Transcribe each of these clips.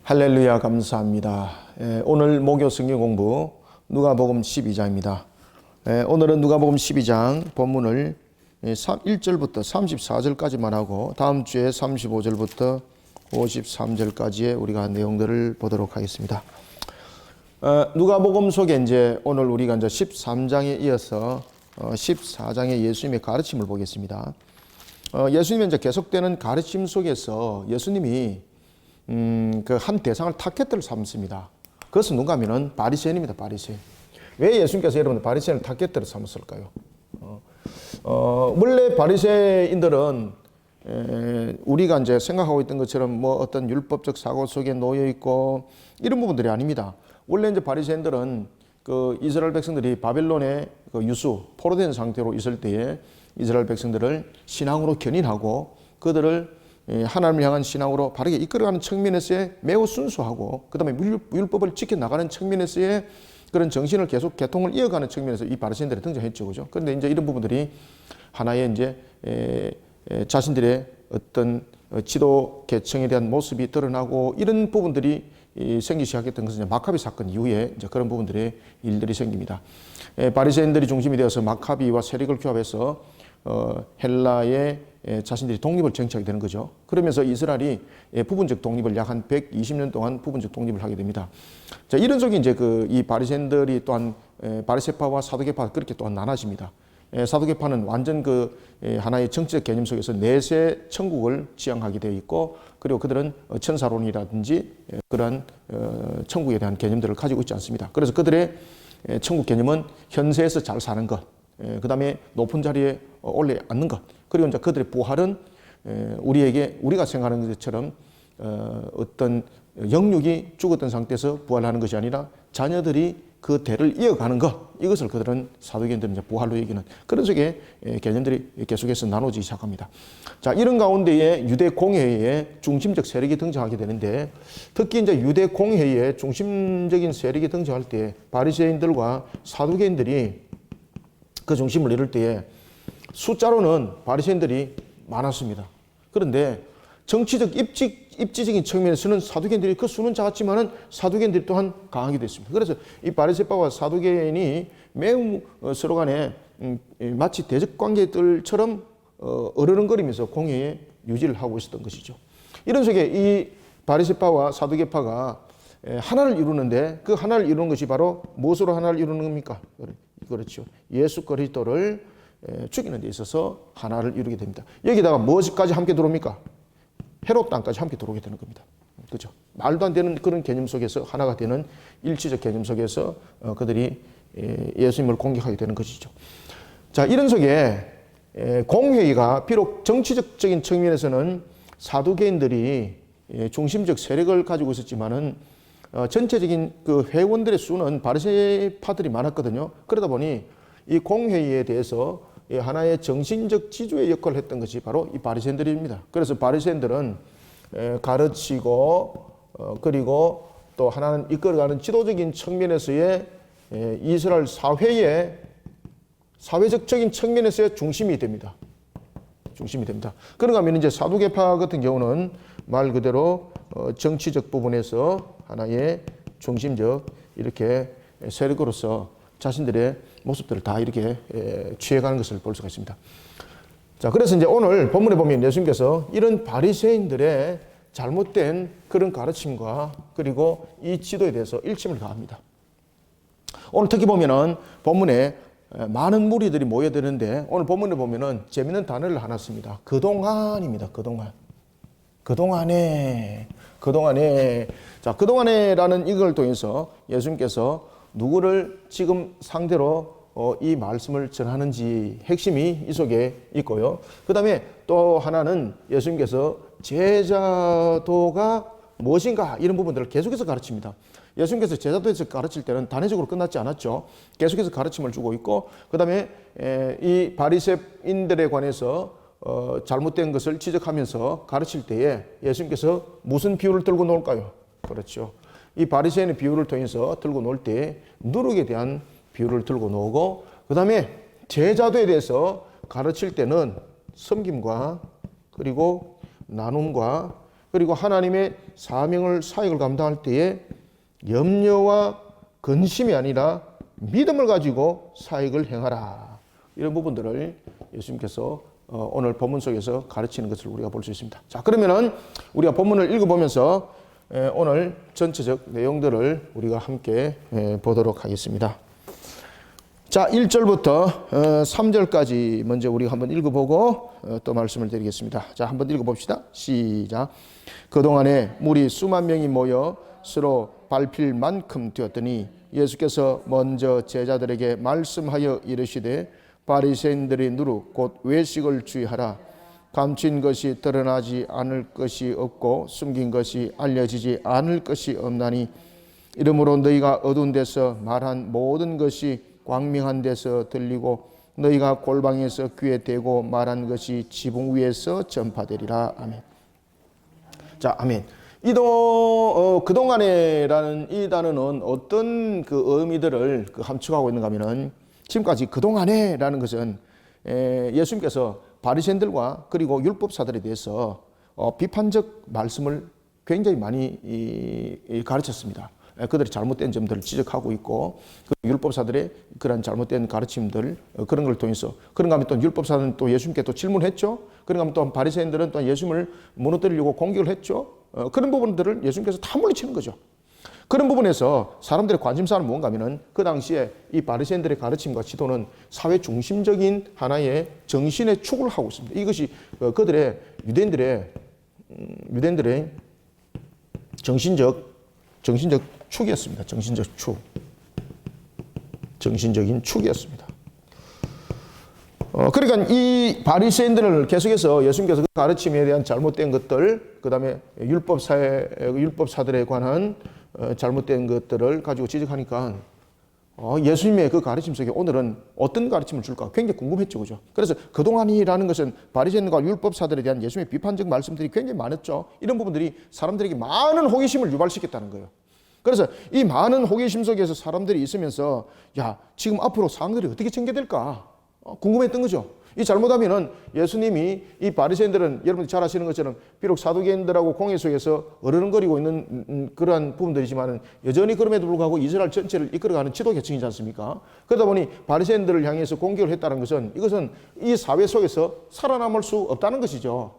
할렐루야 감사합니다. 오늘 목요 성경 공부 누가복음 12장입니다. 오늘은 누가복음 12장 본문을 1절부터 34절까지만 하고 다음 주에 35절부터 53절까지의 우리가 내용들을 보도록 하겠습니다. 누가복음 속에 이제 오늘 우리가 이제 13장에 이어서 14장의 예수님의 가르침을 보겠습니다. 예수님의 이제 계속되는 가르침 속에서 예수님이 그 한 대상을 타겟을 삼습니다. 그것은 누가 하면은 바리새인입니다. 바리새인. 왜 예수님께서 여러분들 바리새인을 타겟으로 삼았을까요? 원래 바리새인들은 우리가 이제 생각하고 있던 것처럼 뭐 어떤 율법적 사고 속에 놓여 있고 이런 부분들이 아닙니다. 원래 이제 바리새인들은 그 이스라엘 백성들이 바벨론의 그 유수 포로된 상태로 있을 때에 이스라엘 백성들을 신앙으로 견인하고 그들을 하나님을 향한 신앙으로 바르게 이끌어가는 측면에서의 매우 순수하고 그 다음에 율법을 지켜나가는 측면에서의 그런 정신을 계속 개통을 이어가는 측면에서 이 바리새인들이 등장했죠. 그죠? 그런데 이제 이런 부분들이 하나의 이제 자신들의 어떤 지도 계층에 대한 모습이 드러나고 이런 부분들이 생기기 시작했던 것은 마카비 사건 이후에 이제 그런 부분들의 일들이 생깁니다. 바리새인들이 중심이 되어서 마카비와 세력을 규합해서 헬라의 자신들이 독립을 쟁취하게 되는 거죠. 그러면서 이스라엘이 부분적 독립을 약 한 120년 동안 부분적 독립을 하게 됩니다. 자, 이런 속에 이제 이 바리새인들이 또한 바리새파와 사두개파가 그렇게 또한 나눠집니다. 사두개파는 완전 하나의 정치적 개념 속에서 내세 천국을 지향하게 되어 있고, 그리고 그들은 천사론이라든지 그런 천국에 대한 개념들을 가지고 있지 않습니다. 그래서 그들의 천국 개념은 현세에서 잘 사는 것, 그 다음에 높은 자리에 올려 앉는 것, 그리고 이제 그들의 부활은 우리가 생각하는 것처럼 어떤 영육이 죽었던 상태에서 부활하는 것이 아니라 자녀들이 그 대를 이어가는 것, 이것을 그들은 사두개인들은 이제 부활로 여기는 그런 식의 개념들이 계속해서 나눠지기 시작합니다. 자, 이런 가운데에 유대 공회의 중심적 세력이 등장하게 되는데, 특히 이제 유대 공회의 중심적인 세력이 등장할 때 바리새인들과 사두개인들이 그 중심을 이룰 때에 숫자로는 바리새인들이 많았습니다. 그런데 정치적 입지적인 측면에서는 사두개인들이 그 수는 작았지만은 사두개인들이 또한 강하게 됐습니다. 그래서 이 바리새파와 사두개인이 매우 서로 간에 마치 대적 관계들처럼 어르렁거리면서 공회에 유지를 하고 있었던 것이죠. 이런 속에 이 바리새파와 사두개파가 하나를 이루는데, 그 하나를 이루는 것이 바로 무엇으로 하나를 이루는 겁니까? 그렇죠. 예수 그리스도를 죽이는 데 있어서 하나를 이루게 됩니다. 여기다가 무엇까지 함께 들어옵니까? 헤롯 땅까지 함께 들어오게 되는 겁니다. 그렇죠. 말도 안 되는 그런 개념 속에서 하나가 되는 일치적 개념 속에서 그들이 예수님을 공격하게 되는 것이죠. 자, 이런 속에 공회의가 비록 정치적인 측면에서는 사두개인들이 중심적 세력을 가지고 있었지만은 전체적인 그 회원들의 수는 바리새파들이 많았거든요. 그러다 보니 이 공회의에 대해서 하나의 정신적 지주의 역할을 했던 것이 바로 이 바리새인들입니다. 그래서 바리새인들은 가르치고 그리고 또 하나는 이끌어가는 지도적인 측면에서의 이스라엘 사회의 사회적인 측면에서의 중심이 됩니다. 중심이 됩니다. 그런가 하면 이제 사두개파 같은 경우는 말 그대로 정치적 부분에서 하나의 중심적 이렇게 세력으로서 자신들의 모습들을 다 이렇게 취해가는 것을 볼 수가 있습니다. 자, 그래서 이제 오늘 본문에 보면 예수님께서 이런 바리새인들의 잘못된 그런 가르침과 그리고 이 지도에 대해서 일침을 가합니다. 오늘 특히 보면은 본문에 많은 무리들이 모여드는데, 오늘 본문에 보면은 재미있는 단어를 하나 씁니다. 그동안입니다. 그동안에. 자, 그동안에라는 이걸 통해서 예수님께서 누구를 지금 상대로 이 말씀을 전하는지 핵심이 이 속에 있고요. 그 다음에 또 하나는 예수님께서 제자도가 무엇인가 이런 부분들을 계속해서 가르칩니다. 예수님께서 제자도에서 가르칠 때는 단회적으로 끝났지 않았죠. 계속해서 가르침을 주고 있고, 그 다음에 이 바리새인들에 관해서 잘못된 것을 지적하면서 가르칠 때에 예수님께서 무슨 비유를 들고 놓을까요? 그렇죠. 이 바리새인의 비유를 통해서 들고 놓을 때 누룩에 대한 비유를 들고 놓고, 그 다음에 제자도에 대해서 가르칠 때는 섬김과 그리고 나눔과 그리고 하나님의 사역을 감당할 때에 염려와 근심이 아니라 믿음을 가지고 사역을 행하라. 이런 부분들을 예수님께서 오늘 본문 속에서 가르치는 것을 우리가 볼 수 있습니다. 자, 그러면은 우리가 본문을 읽어보면서 오늘 전체적 내용들을 우리가 함께 보도록 하겠습니다. 자, 1절부터 3절까지 먼저 우리가 한번 읽어보고 또 말씀을 드리겠습니다. 자, 한번 읽어봅시다. 시작. 그동안에 무리 수만 명이 모여 서로 밟힐 만큼 되었더니 예수께서 먼저 제자들에게 말씀하여 이르시되 바리새인들이 누룩 곧 외식을 주의하라. 감춘 것이 드러나지 않을 것이 없고 숨긴 것이 알려지지 않을 것이 없나니 이러므로 너희가 어두운 데서 말한 모든 것이 광명한 데서 들리고 너희가 골방에서 귀에 대고 말한 것이 지붕 위에서 전파되리라. 아멘. 자, 아멘. 그동안에라는 이 단어는 어떤 그 의미들을 함축하고 있는가 하면은 지금까지 그동안에라는 것은 예수님께서 바리새인들과 그리고 율법사들에 대해서 비판적 말씀을 굉장히 많이 가르쳤습니다. 그들이 잘못된 점들을 지적하고 있고 율법사들의 그런 잘못된 가르침들 그런 걸 통해서 그런가 하면 또 율법사는 또 예수님께 또 질문했죠. 그런가 하면 또 바리새인들은 또 예수님을 무너뜨리려고 공격을 했죠. 그런 부분들을 예수님께서 다 물리치는 거죠. 그런 부분에서 사람들의 관심사는 뭔가 하면은 그 당시에 이 바리새인들의 가르침과 지도는 사회 중심적인 하나의 정신의 축을 하고 있습니다. 이것이 그들의 유대인들의 정신적 축이었습니다. 정신적인 축이었습니다. 그러니까 이 바리새인들을 계속해서 예수님께서 그 가르침에 대한 잘못된 것들, 그 다음에 율법사들에 관한 잘못된 것들을 가지고 지적하니까 예수님의 그 가르침 속에 오늘은 어떤 가르침을 줄까 굉장히 궁금했죠. 그죠? 그래서 그동안이라는 것은 바리새인과 율법사들에 대한 예수님의 비판적 말씀들이 굉장히 많았죠. 이런 부분들이 사람들에게 많은 호기심을 유발시켰다는 거예요. 그래서 이 많은 호기심 속에서 사람들이 있으면서 야, 지금 앞으로 상황들이 어떻게 전개될까 궁금했던 거죠. 이 잘못하면은 예수님이 이 바리새인들은 여러분들 잘 아시는 것처럼 비록 사두개인들하고 공회 속에서 어르렁거리고 있는 그러한 부분들이지만은 여전히 그럼에도 불구하고 이스라엘 전체를 이끌어가는 지도 계층이지 않습니까? 그러다 보니 바리새인들을 향해서 공격을 했다는 것은 이것은 이 사회 속에서 살아남을 수 없다는 것이죠.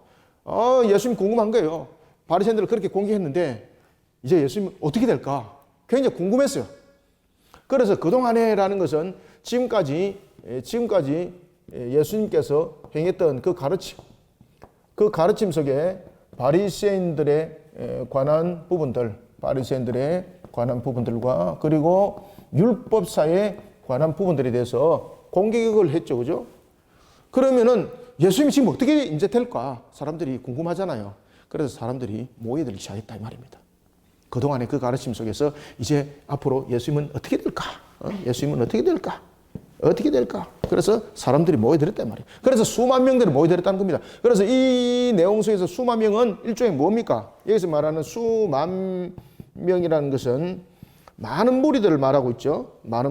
예수님 궁금한 거예요. 바리새인들을 그렇게 공격했는데 이제 예수님 어떻게 될까? 굉장히 궁금했어요. 그래서 그동안에라는 것은 지금까지 예수님께서 행했던 그 가르침 속에 바리새인들에 관한 부분들과 그리고 율법사에 관한 부분들에 대해서 공격을 했죠. 그죠? 그러면은 예수님이 지금 어떻게 이제 될까? 사람들이 궁금하잖아요. 그래서 사람들이 모여들기 시작했다 이 말입니다. 그동안의 그 가르침 속에서 이제 앞으로 예수님은 어떻게 될까? 예수님은 어떻게 될까? 어떻게 될까? 그래서 사람들이 모여들었단 말이에요. 그래서 수만 명들이 모여들었다는 겁니다. 그래서 이 내용 속에서 수만 명은 일종의 뭡니까? 여기서 말하는 수만 명이라는 것은 많은 무리들을 말하고 있죠. 많은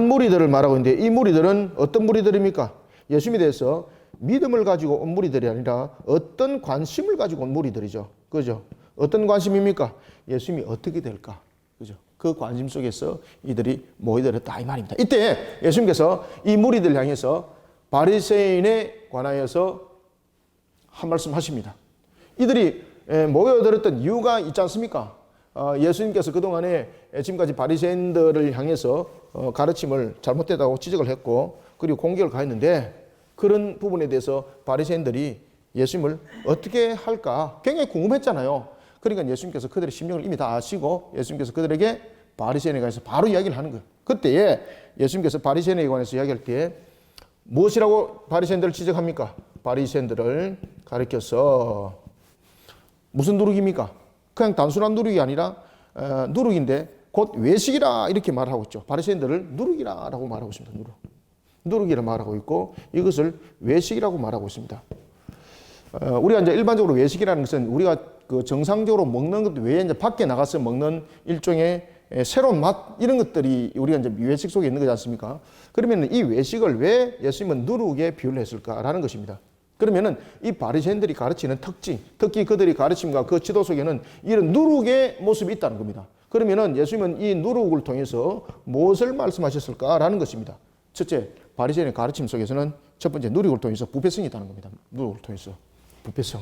무리들을 말하고 있는데 이 무리들은 어떤 무리들입니까? 예수님에 대해서 믿음을 가지고 온 무리들이 아니라 어떤 관심을 가지고 온 무리들이죠. 그죠? 어떤 관심입니까? 예수님이 어떻게 될까? 그죠? 그 관심 속에서 이들이 모여들었다 이 말입니다. 이때 예수님께서 이 무리들 향해서 바리새인에 관하여서 한 말씀 하십니다. 이들이 모여들었던 이유가 있지 않습니까? 예수님께서 그동안에 지금까지 바리새인들을 향해서 가르침을 잘못되다고 지적을 했고 그리고 공격을 가했는데 그런 부분에 대해서 바리새인들이 예수님을 어떻게 할까 굉장히 궁금했잖아요. 그러니까 예수님께서 그들의 심령을 이미 다 아시고 예수님께서 그들에게 바리새인에 관해서 바로 이야기를 하는 거예요. 그때에 예수님께서 바리새인에 관해서 이야기할 때 무엇이라고 바리새인들을 지적합니까? 바리새인들을 가리켜서 무슨 누룩입니까? 그냥 단순한 누룩이 아니라 누룩인데 곧 외식이라 이렇게 말하고 있죠. 바리새인들을 누룩이라고 말하고 있습니다. 누룩이라 말하고 있고 이것을 외식이라고 말하고 있습니다. 우리가 이제 일반적으로 외식이라는 것은 우리가 그 정상적으로 먹는 것 외에 이제 밖에 나가서 먹는 일종의 새로운 맛 이런 것들이 우리가 이제 외식 속에 있는 거지 않습니까? 그러면 이 외식을 왜 예수님은 누룩에 비유를 했을까라는 것입니다. 그러면은 이 바리새인들이 가르치는 특징, 특히 그들이 가르침과 그 지도 속에는 이런 누룩의 모습이 있다는 겁니다. 그러면은 예수님은 이 누룩을 통해서 무엇을 말씀하셨을까라는 것입니다. 첫째, 바리새인의 가르침 속에서는 첫 번째 누룩을 통해서 부패성이 있다는 겁니다. 누룩을 통해서 부패성.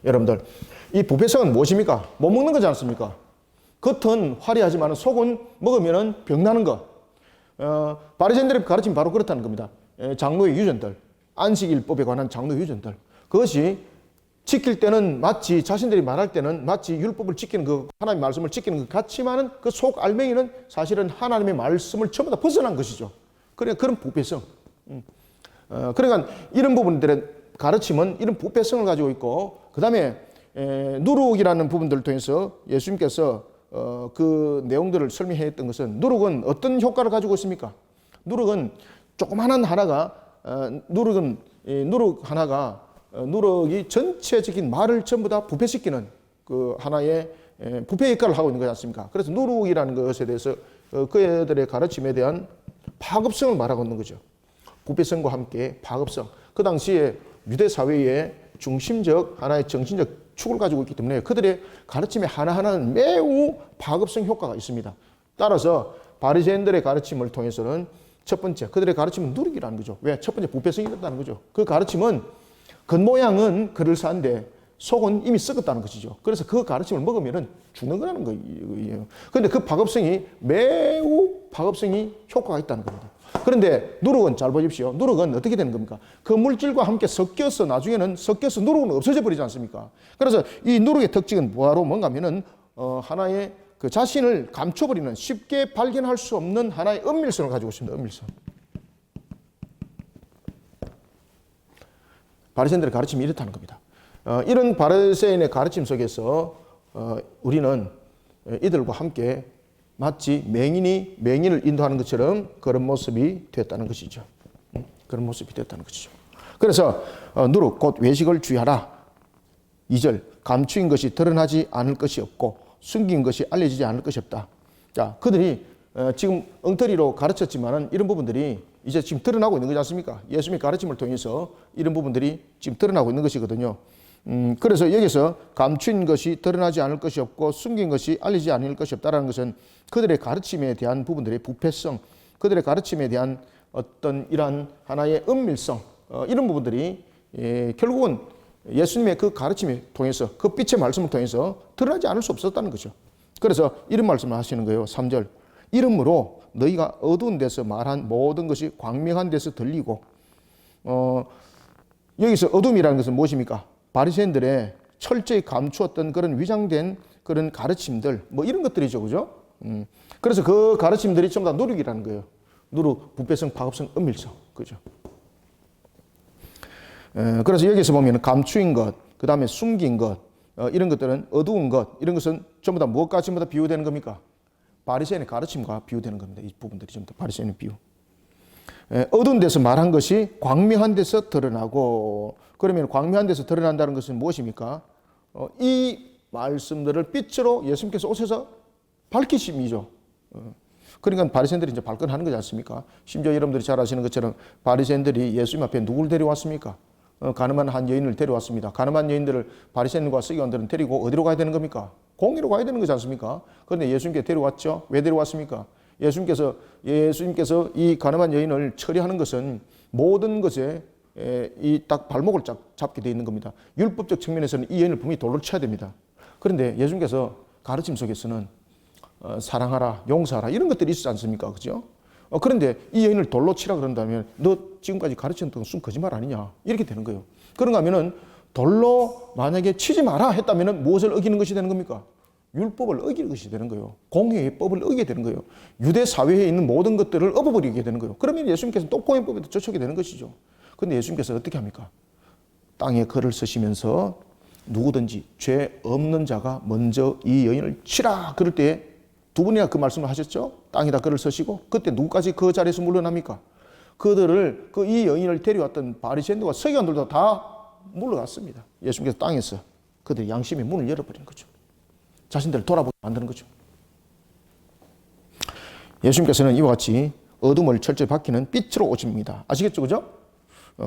여러분들, 이 부패성은 무엇입니까? 못 먹는 거지 않습니까? 겉은 화려하지만 속은 먹으면 병나는 것. 바리새인들의 가르침이 바로 그렇다는 겁니다. 장로의 유전들, 안식일법에 관한 장로의 유전들. 그것이 지킬 때는 마치 자신들이 말할 때는 마치 율법을 지키는 그 하나님의 말씀을 지키는 것 같지만은 그 속 알맹이는 사실은 하나님의 말씀을 전부 다 벗어난 것이죠. 그러니까 그런 부패성. 그러니까 이런 부분들의 가르침은 이런 부패성을 가지고 있고, 그 다음에 누룩이라는 부분들을 통해서 예수님께서 그 내용들을 설명했던 것은, 누룩은 어떤 효과를 가지고 있습니까? 누룩은 조그마한 하나가 누룩이 전체적인 말을 전부 다 부패시키는 그 하나의 부패 역할을 하고 있는 거지 않습니까? 그래서 누룩이라는 것에 대해서 그들의 가르침에 대한 파급성을 말하고 있는 거죠. 부패성과 함께 파급성. 그 당시에 유대 사회의 중심적 하나의 정신적 축을 가지고 있기 때문에 그들의 가르침의 하나하나는 매우 파급성 효과가 있습니다. 따라서 바리새인들의 가르침을 통해서는 첫 번째, 그들의 가르침은 누룩이라는 거죠. 왜? 첫 번째, 부패성이 있다는 거죠. 그 가르침은 겉모양은 그럴싸한데 속은 이미 썩었다는 것이죠. 그래서 그 가르침을 먹으면 죽는 거라는 거예요. 그런데 그 매우 파급성이 효과가 있다는 겁니다. 그런데 누룩은 잘 보십시오. 누룩은 어떻게 되는 겁니까? 그 물질과 함께 나중에는 섞여서 누룩은 없어져 버리지 않습니까? 그래서 이 누룩의 특징은 바로 뭔가 하면은 하나의 그 자신을 감춰버리는, 쉽게 발견할 수 없는 하나의 은밀성을 가지고 있습니다. 은밀성. 바리새인들의 가르침이 이렇다는 겁니다. 이런 바리새인의 가르침 속에서 우리는 이들과 함께 마치 맹인이 맹인을 인도하는 것처럼 그런 모습이 됐다는 것이죠. 그런 모습이 됐다는 것이죠. 그래서 누룩 곧 외식을 주의하라. 2절, 감추인 것이 드러나지 않을 것이 없고 숨긴 것이 알려지지 않을 것이 없다. 자, 그들이 지금 엉터리로 가르쳤지만은 이런 부분들이 이제 지금 드러나고 있는 거지 않습니까? 예수님의 가르침을 통해서 이런 부분들이 지금 드러나고 있는 것이거든요. 그래서 여기서 감춘 것이 드러나지 않을 것이 없고 숨긴 것이 알리지 않을 것이 없다라는 것은 그들의 가르침에 대한 부분들의 부패성, 그들의 가르침에 대한 어떤 이러한 하나의 은밀성, 이런 부분들이 결국은 예수님의 그 가르침을 통해서, 그 빛의 말씀을 통해서 드러나지 않을 수 없었다는 거죠. 그래서 이런 말씀을 하시는 거예요. 3절. 이러므로 너희가 어두운 데서 말한 모든 것이 광명한 데서 들리고, 여기서 어둠이라는 것은 무엇입니까? 바리새인들의 철저히 감추었던 그런 위장된 그런 가르침들, 뭐 이런 것들이죠. 그죠? 그래서 그 가르침들이 전부 다 누룩이라는 거예요. 누룩, 부패성, 파급성, 은밀성. 그죠? 그래서 여기서 보면 감추인 것, 그 다음에 숨긴 것, 이런 것들은 어두운 것, 이런 것은 전부 다 무엇과 전부 다 비유되는 겁니까? 바리새인의 가르침과 비유되는 겁니다. 이 부분들이 전부 다 바리새인의 비유. 어두운 데서 말한 것이 광명한 데서 드러나고, 그러면 광명한 데서 드러난다는 것은 무엇입니까? 이 말씀들을 빛으로 예수님께서 오셔서 밝히심이죠. 그러니까 바리새인들이 이제 발끈하는 거지 않습니까? 심지어 여러분들이 잘 아시는 것처럼 바리새인들이 예수님 앞에 누구를 데려왔습니까? 가늠한 한 여인을 데려왔습니다. 가늠한 여인들을 바리새인과 서기관들은 데리고 어디로 가야 되는 겁니까? 공의로 가야 되는 거지 않습니까? 그런데 예수님께 데려왔죠. 왜 데려왔습니까? 예수님께서 이 가늠한 여인을 처리하는 것은 모든 것에 이 딱 발목을 잡게 되어 있는 겁니다. 율법적 측면에서는 이 여인을 분명히 돌로 쳐야 됩니다. 그런데 예수님께서 가르침 속에서는 사랑하라, 용서하라 이런 것들이 있지 않습니까? 그죠? 그런데 이 여인을 돌로 치라 그런다면 너 지금까지 가르쳤던 순 거짓말 아니냐? 이렇게 되는 거예요. 그런가 하면은 돌로 만약에 치지 마라 했다면은 무엇을 어기는 것이 되는 겁니까? 율법을 어기는 것이 되는 거예요. 공의의 법을 어기게 되는 거예요. 유대 사회에 있는 모든 것들을 업어버리게 되는 거예요. 그러면 예수님께서는 또 공의법에도 저촉이 되는 것이죠. 그런데 예수님께서 어떻게 합니까? 땅에 글을 쓰시면서 누구든지 죄 없는 자가 먼저 이 여인을 치라. 그럴 때 두 분이나 그 말씀을 하셨죠? 땅에다 글을 쓰시고 그때 누구까지 그 자리에서 물러납니까? 그들을 이 여인을 데려왔던 바리새인들과 서기관들도 다 물러갔습니다. 예수님께서 땅에서 그들의 양심의 문을 열어버린 거죠. 자신들을 돌아보게 만드는 거죠. 예수님께서는 이와 같이 어둠을 철저히 밝히는 빛으로 오십니다. 아시겠죠? 그죠?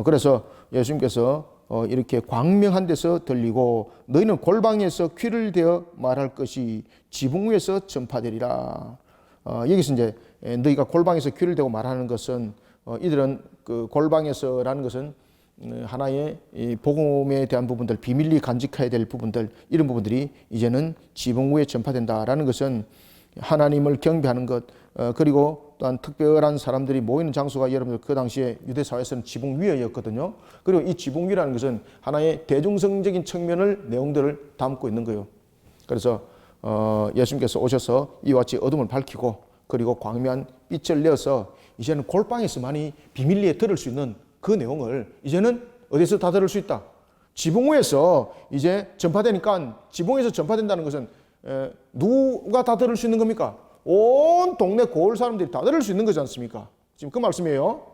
그래서 예수님께서 이렇게 광명한 데서 들리고 너희는 골방에서 귀를 대어 말할 것이 지붕 위에서 전파되리라. 여기서 이제 너희가 골방에서 귀를 대고 말하는 것은 이들은 그 골방에서라는 것은 하나의 이 복음에 대한 부분들, 비밀리 간직해야 될 부분들, 이런 부분들이 이제는 지붕 위에 전파된다라는 것은 하나님을 경배하는 것, 그리고 또한 특별한 사람들이 모이는 장소가 여러분들 그 당시에 유대 사회에서는 지붕 위였거든요. 그리고 이 지붕 위라는 것은 하나의 대중성적인 측면을 내용들을 담고 있는 거예요. 그래서 예수님께서 오셔서 이와 같이 어둠을 밝히고 그리고 광명한 빛을 내어서 이제는 골방에서만이 비밀리에 들을 수 있는 그 내용을 이제는 어디서 다 들을 수 있다. 지붕 위에서 이제 전파되니까, 지붕에서 전파된다는 것은 누가 다 들을 수 있는 겁니까? 온 동네 고을 사람들이 다 들을 수 있는 거지 않습니까? 지금 그 말씀이에요.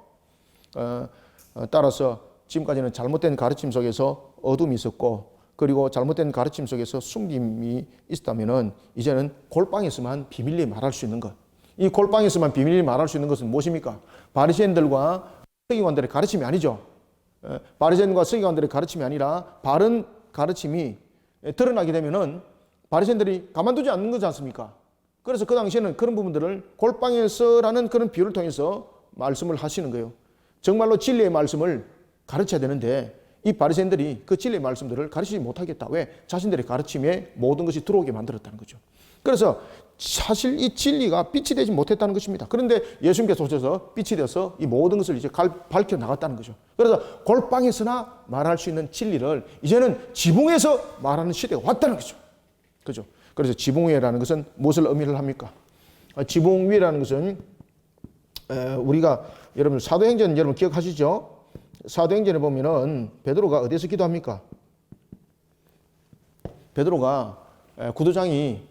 따라서 지금까지는 잘못된 가르침 속에서 어둠이 있었고, 그리고 잘못된 가르침 속에서 숨김이 있다면은 이제는 골방에서만 비밀리에 말할 수 있는 것. 이 골방에서만 비밀리에 말할 수 있는 것은 무엇입니까? 바리새인들과 서기관들의 가르침이 아니죠. 바리새인과 서기관들의 가르침이 아니라 바른 가르침이 드러나게 되면은 바리새인들이 가만두지 않는 거지 않습니까? 그래서 그 당시에는 그런 부분들을 골방에서라는 그런 비유를 통해서 말씀을 하시는 거예요. 정말로 진리의 말씀을 가르쳐야 되는데 이 바리새인들이 그 진리의 말씀들을 가르치지 못하겠다. 왜? 자신들의 가르침에 모든 것이 들어오게 만들었다는 거죠. 그래서 사실 이 진리가 빛이 되지 못했다는 것입니다. 그런데 예수님께서 오셔서 빛이 되어서 이 모든 것을 이제 밝혀 나갔다는 거죠. 그래서 골방에서나 말할 수 있는 진리를 이제는 지붕에서 말하는 시대가 왔다는 거죠. 그죠? 그래서 지붕 위라는 것은 무엇을 의미를 합니까? 지붕 위라는 것은 우리가 여러분 사도행전 여러분 기억하시죠? 사도행전에 보면은 베드로가 어디서 기도합니까? 베드로가 구두장이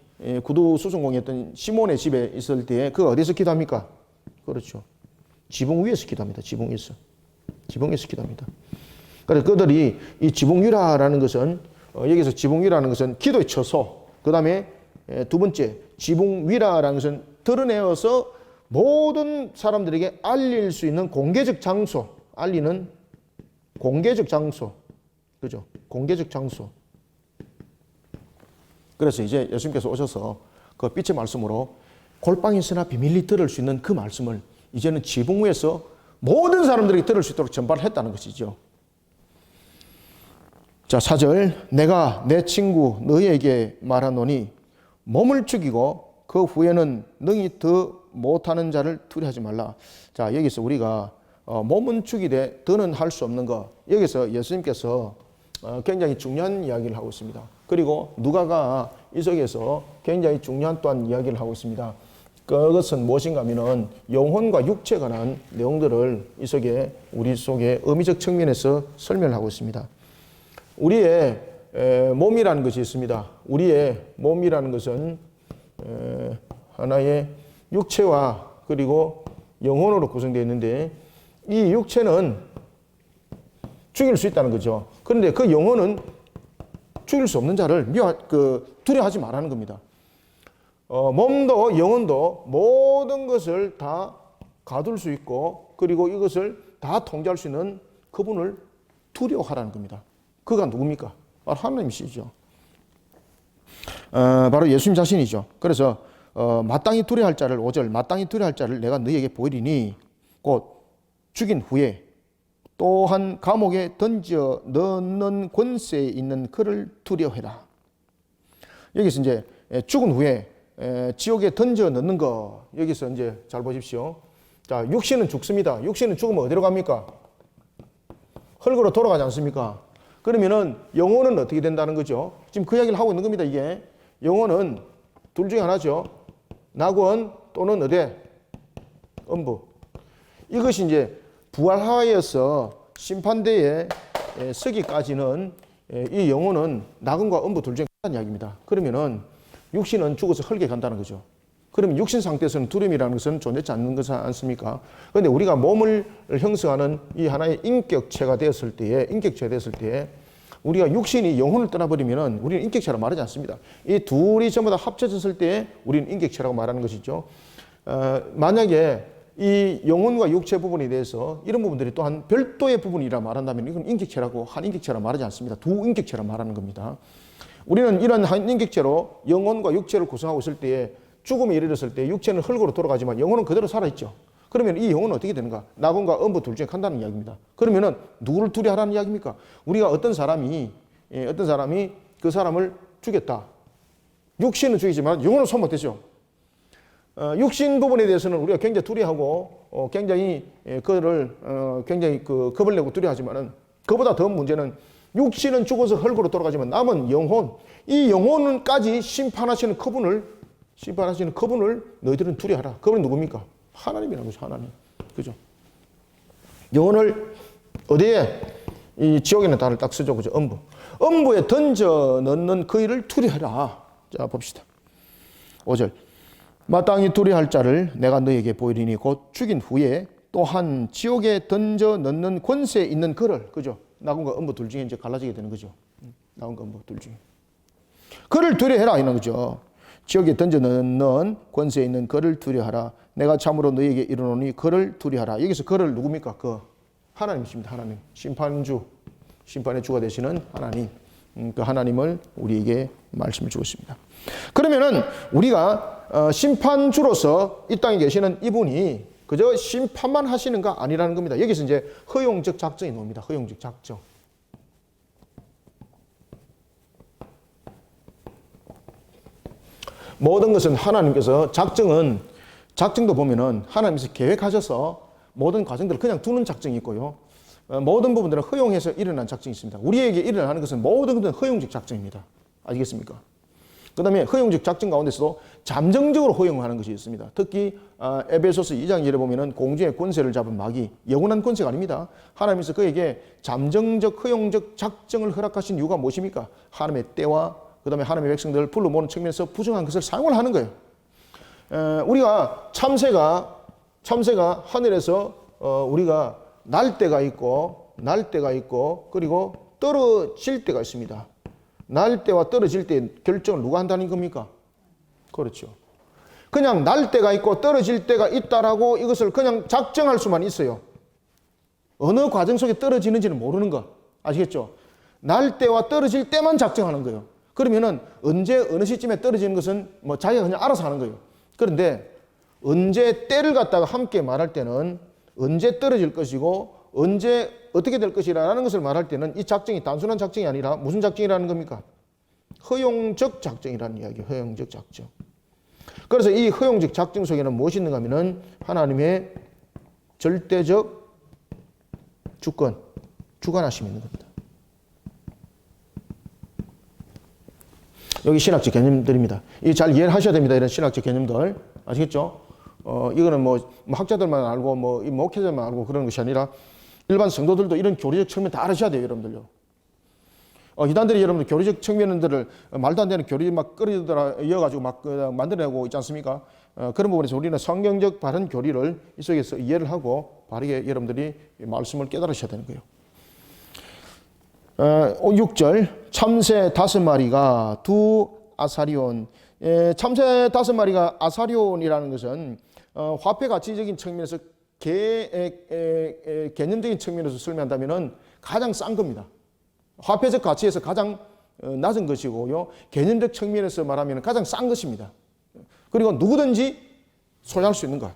구두 수송공이었던 시몬의 집에 있을 때 그 어디서 기도합니까? 그렇죠. 지붕 위에서 기도합니다. 지붕 위에서. 지붕에서 기도합니다. 그래서 그들이 이 지붕 위라는 것은 여기서 지붕 위라는 것은 기도의 처소. 그 다음에 두 번째 지붕 위라는 것은 드러내어서 모든 사람들에게 알릴 수 있는 공개적 장소. 알리는 공개적 장소. 그죠? 공개적 장소. 그래서 이제 예수님께서 오셔서 그 빛의 말씀으로 골방에서나 비밀리 들을 수 있는 그 말씀을 이제는 지붕 위에서 모든 사람들이 들을 수 있도록 전파를 했다는 것이죠. 자, 4절. 내가 내 친구 너희에게 말하노니 몸을 죽이고 그 후에는 능히 더 못하는 자를 두려워하지 말라. 자, 여기서 우리가 몸은 죽이되 더는 할 수 없는 것. 여기서 예수님께서 굉장히 중요한 이야기를 하고 있습니다. 그리고 누가가 이 속에서 굉장히 중요한 또한 이야기를 하고 있습니다. 그것은 무엇인가 하면은 영혼과 육체에 관한 내용들을 이 속에 우리 속에 의미적 측면에서 설명을 하고 있습니다. 우리의 몸이라는 것이 있습니다. 우리의 몸이라는 것은 하나의 육체와 그리고 영혼으로 구성되어 있는데 이 육체는 죽일 수 있다는 거죠. 그런데 그 영혼은 죽일 수 없는 자를 두려워하지 말라는 겁니다. 몸도 영혼도 모든 것을 다 가둘 수 있고 그리고 이것을 다 통제할 수 있는 그분을 두려워하라는 겁니다. 그가 누굽니까? 바로 하나님이시죠. 바로 예수님 자신이죠. 그래서 마땅히 두려워할 자를 5절 마땅히 두려워할 자를 내가 너희에게 보이리니 곧 죽인 후에 또한 감옥에 던져 넣는 권세에 있는 그를 두려워해라. 여기서 이제 죽은 후에 지옥에 던져 넣는 거 여기서 이제 잘 보십시오. 자, 육신은 죽습니다. 육신은 죽으면 어디로 갑니까? 흙으로 돌아가지 않습니까? 그러면은 영혼은 어떻게 된다는 거죠? 지금 그 이야기를 하고 있는 겁니다. 이게 영혼은 둘 중에 하나죠. 낙원 또는 어디? 음부. 이것이 이제 부활하여서 심판대에 서기까지는 이 영혼은 낙원과 음부 둘 중에 하나는 이야기입니다. 그러면은 육신은 죽어서 흙에 간다는 거죠. 그러면 육신 상태에서는 두려움이라는 것은 존재하지 않는 것이 않습니까? 그런데 우리가 몸을 형성하는 이 하나의 인격체가 되었을 때에 우리가 육신이 영혼을 떠나버리면은 우리는 인격체라고 말하지 않습니다. 이 둘이 전부 다 합쳐졌을 때 우리는 인격체라고 말하는 것이죠. 만약에 이 영혼과 육체 부분에 대해서 이런 부분들이 또한 별도의 부분이라 말한다면 이건 인격체라고 한 인격체라 말하지 않습니다. 두 인격체라 말하는 겁니다. 우리는 이런 한 인격체로 영혼과 육체를 구성하고 있을 때에 죽음에 이르렀을 때 육체는 흙으로 돌아가지만 영혼은 그대로 살아있죠. 그러면 이 영혼은 어떻게 되는가? 낙원과 음부 둘 중에 한다는 이야기입니다. 그러면은 누구를 두려하라는 이야기입니까? 우리가 어떤 사람이 그 사람을 죽였다. 육신은 죽이지만 영혼은 손 못대죠. 육신 부분에 대해서는 우리가 굉장히 두려워하고 굉장히 그를 굉장히 겁을 내고 두려워하지만은 그보다 더 문제는 육신은 죽어서 흙으로 돌아가지만 남은 영혼, 이 영혼까지 심판하시는 그분을 너희들은 두려워하라. 그분은 누굽니까? 하나님이라는 거죠. 하나님. 그죠? 영혼을 어디에? 이 지옥에는 단을 딱 쓰죠. 그죠? 음부. 음부에 던져 넣는 그 일을 두려워하라. 자, 봅시다. 5절. 마땅히 두려워할 자를 내가 너에게 보이리니 곧 죽인 후에 또한 지옥에 던져 넣는 권세에 있는 그를, 그죠? 낙원과 음부 둘 중에 이제 갈라지게 되는 거죠. 낙원과 음부 둘 중에. 그를 두려워해라. 이런 거죠. 지옥에 던져 넣는 권세에 있는 그를 두려워하라. 내가 참으로 너에게 이르노니 그를 두려워하라. 여기서 그를 누굽니까? 그 하나님이십니다. 하나님. 심판주, 심판의 주가 되시는 하나님. 그 하나님을 우리에게 말씀을 주고 있습니다. 그러면은 우리가 심판주로서 이 땅에 계시는 이분이 그저 심판만 하시는가 아니라는 겁니다. 여기서 이제 허용적 작정이 나옵니다. 허용적 작정. 모든 것은 하나님께서 작정도 보면은 하나님께서 계획하셔서 모든 과정들을 그냥 두는 작정이 있고요. 모든 부분들은 허용해서 일어난 작정이 있습니다. 우리에게 일어나는 것은 모든 것은 허용적 작정입니다. 아시겠습니까? 그 다음에 허용적 작정 가운데서도 잠정적으로 허용하는 것이 있습니다. 특히 에베소서 2장 1에 보면은 공중의 권세를 잡은 마귀, 영원한 권세가 아닙니다. 하나님께서 그에게 잠정적 허용적 작정을 허락하신 이유가 무엇입니까? 하나님의 때와 그 다음에 하나님의 백성들을 불러 모으는 측면에서 부정한 것을 사용을 하는 거예요. 우리가 참새가 하늘에서 우리가 날 때가 있고 그리고 떨어질 때가 있습니다. 날 때와 떨어질 때 결정을 누가 한다는 겁니까? 그렇죠. 그냥 날 때가 있고 떨어질 때가 있다라고 이것을 그냥 작정할 수만 있어요. 어느 과정 속에 떨어지는지는 모르는 거 아시겠죠? 날 때와 떨어질 때만 작정하는 거예요. 그러면은 언제 어느 시점에 떨어지는 것은 뭐 자기가 그냥 알아서 하는 거예요. 그런데 언제 때를 갖다가 함께 말할 때는 언제 떨어질 것이고 언제 어떻게 될 것이라는 것을 말할 때는 이 작정이 단순한 작정이 아니라 무슨 작정이라는 겁니까? 허용적 작정이라는 이야기예요. 허용적 작정. 그래서 이 허용적 작정 속에는 무엇이 있는가 하면은 하나님의 절대적 주관하심이 있는 겁니다. 여기 신학적 개념들입니다. 이 잘 이해를 하셔야 됩니다. 이런 신학적 개념들. 아시겠죠? 이거는 뭐 학자들만 알고 뭐 목회자만 알고 그런 것이 아니라 일반 성도들도 이런 교리적 측면 다 알으셔야 돼요, 여러분들요. 이단들이 여러분들 교리적 측면들을 말도 안 되는 교리 막 이어가지고 막 만들어내고 있지 않습니까? 그런 부분에서 우리는 성경적 바른 교리를 이 속에서 이해를 하고 바르게 여러분들이 말씀을 깨달으셔야 되는 거예요. 6절 참새 5마리가 두 아사리온. 참새 5마리가 아사리온이라는 것은 화폐 가치적인 측면에서 개념적인 측면에서 설명한다면은 가장 싼 겁니다. 화폐적 가치에서 가장 낮은 것이고요. 개념적 측면에서 말하면 가장 싼 것입니다. 그리고 누구든지 소유할 수 있는 것.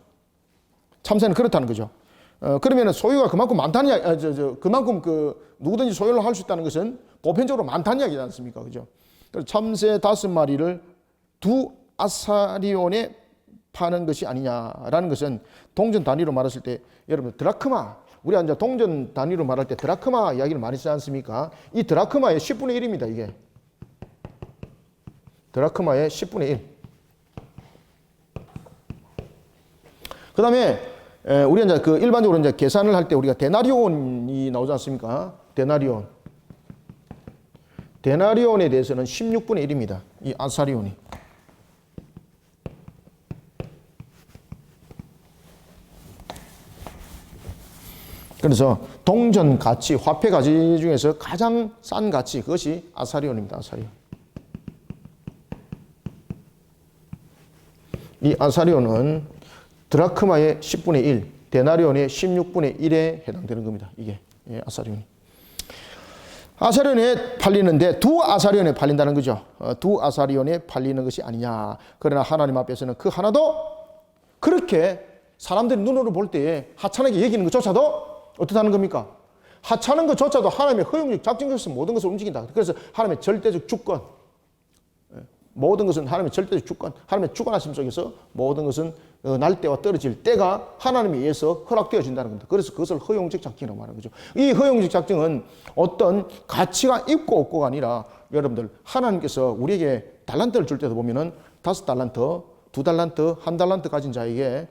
참새는 그렇다는 거죠. 그러면 소유가 그만큼 많다는 이야기, 그만큼 누구든지 소유를 할 수 있다는 것은 보편적으로 많다는 이야기지 않습니까? 그죠? 그래서 참새 5마리를 두 아사리온에 파는 것이 아니냐라는 것은 동전 단위로 말했을 때 여러분 드라크마, 우리가 이제 동전 단위로 말할 때 드라크마 이야기를 많이 쓰지 않습니까? 이 드라크마의 10분의 1입니다, 이게. 드라크마의 10분의 1. 그 다음에 우리가 이제 일반적으로 이제 계산을 할 때 우리가 데나리온이 나오지 않습니까? 데나리온에 대해서는 16분의 1입니다. 이 아사리온이. 그래서 동전 가치, 화폐 가치 중에서 가장 싼 가치, 그것이 아사리온입니다. 아사리온. 이 아사리온은 드라크마의 10분의 1, 데나리온의 16분의 1에 해당되는 겁니다. 이게 아사리온이. 아사리온에 팔리는데 두 아사리온에 팔린다는 거죠. 두 아사리온에 팔리는 것이 아니냐. 그러나 하나님 앞에서는 그 하나도 그렇게 사람들이 눈으로 볼 때에 하찮게 여기는 것조차도 어떻다는 겁니까? 하찮은 것조차도 하나님의 허용적 작정에서 모든 것을 움직인다. 그래서 하나님의 절대적 주권, 모든 것은 하나님의 절대적 주권, 하나님의 주관하심 속에서 모든 것은 날 때와 떨어질 때가 하나님에 의해서 허락되어진다는 겁니다. 그래서 그것을 허용적 작정이라고 말하는 거죠. 이 허용적 작정은 어떤 가치가 있고 없고가 아니라 여러분들 하나님께서 우리에게 달란트를 줄 때도 보면은 5달란트, 2달란트, 1달란트 가진 자에게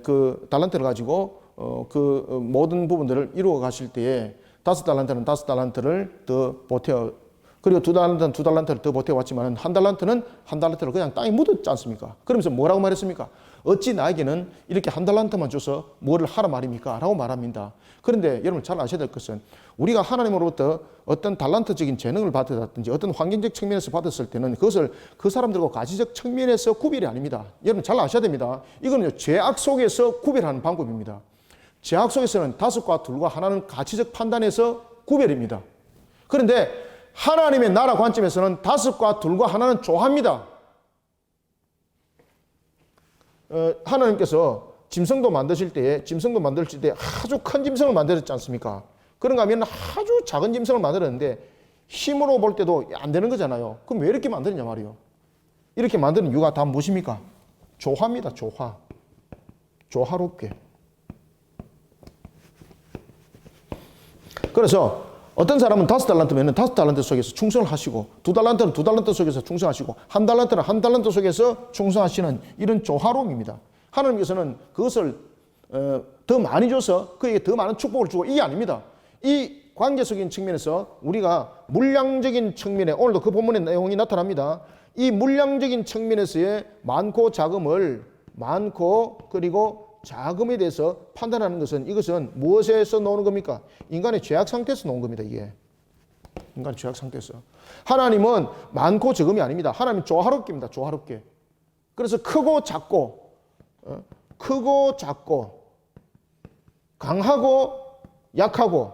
그 달란트를 가지고 그 모든 부분들을 이루어 가실 때에 5달란트는 5달란트를 더 보태어, 그리고 2달란트는 2달란트를 더 보태어 왔지만 1달란트는 1달란트를 그냥 땅에 묻었지 않습니까? 그러면서 뭐라고 말했습니까? 어찌 나에게는 이렇게 1달란트만 줘서 뭐를 하라 말입니까? 라고 말합니다. 그런데 여러분 잘 아셔야 될 것은 우리가 하나님으로부터 어떤 달란트적인 재능을 받았든지 어떤 환경적 측면에서 받았을 때는 그것을 그 사람들과 가치적 측면에서 구별이 아닙니다. 여러분 잘 아셔야 됩니다. 이거는 죄악 속에서 구별하는 방법입니다. 죄악 속에서는 5과 2과 하나는 가치적 판단에서 구별입니다. 그런데 하나님의 나라 관점에서는 5과 2과 하나는 조화입니다. 하나님께서 짐승도 만드실 때에 아주 큰 짐승을 만들었지 않습니까? 그런가 하면 아주 작은 짐승을 만들었는데 힘으로 볼 때도 안 되는 거잖아요. 그럼 왜 이렇게 만드느냐 말이에요. 이렇게 만드는 이유가 다 무엇입니까? 조화입니다. 조화. 조화롭게. 그래서 어떤 사람은 5달란트면 5달란트 속에서 충성을 하시고 2달란트는 2달란트 속에서 충성하시고 1달란트는 1달란트 속에서 충성하시는 이런 조화로움입니다. 하나님께서는 그것을 더 많이 줘서 그에게 더 많은 축복을 주고 이게 아닙니다. 이 관계적인 측면에서 우리가 물량적인 측면에 오늘도 그 본문의 내용이 나타납니다. 이 물량적인 측면에서의 많고 작음을 많고 그리고 자금에 대해서 판단하는 것은 이것은 무엇에서 나오는 겁니까? 인간의 죄악 상태에서 나온 겁니다. 이게 인간의 죄악 상태에서. 하나님은 많고 적음이 아닙니다. 하나님은 조화롭게입니다. 조화롭게. 그래서 크고 작고 강하고 약하고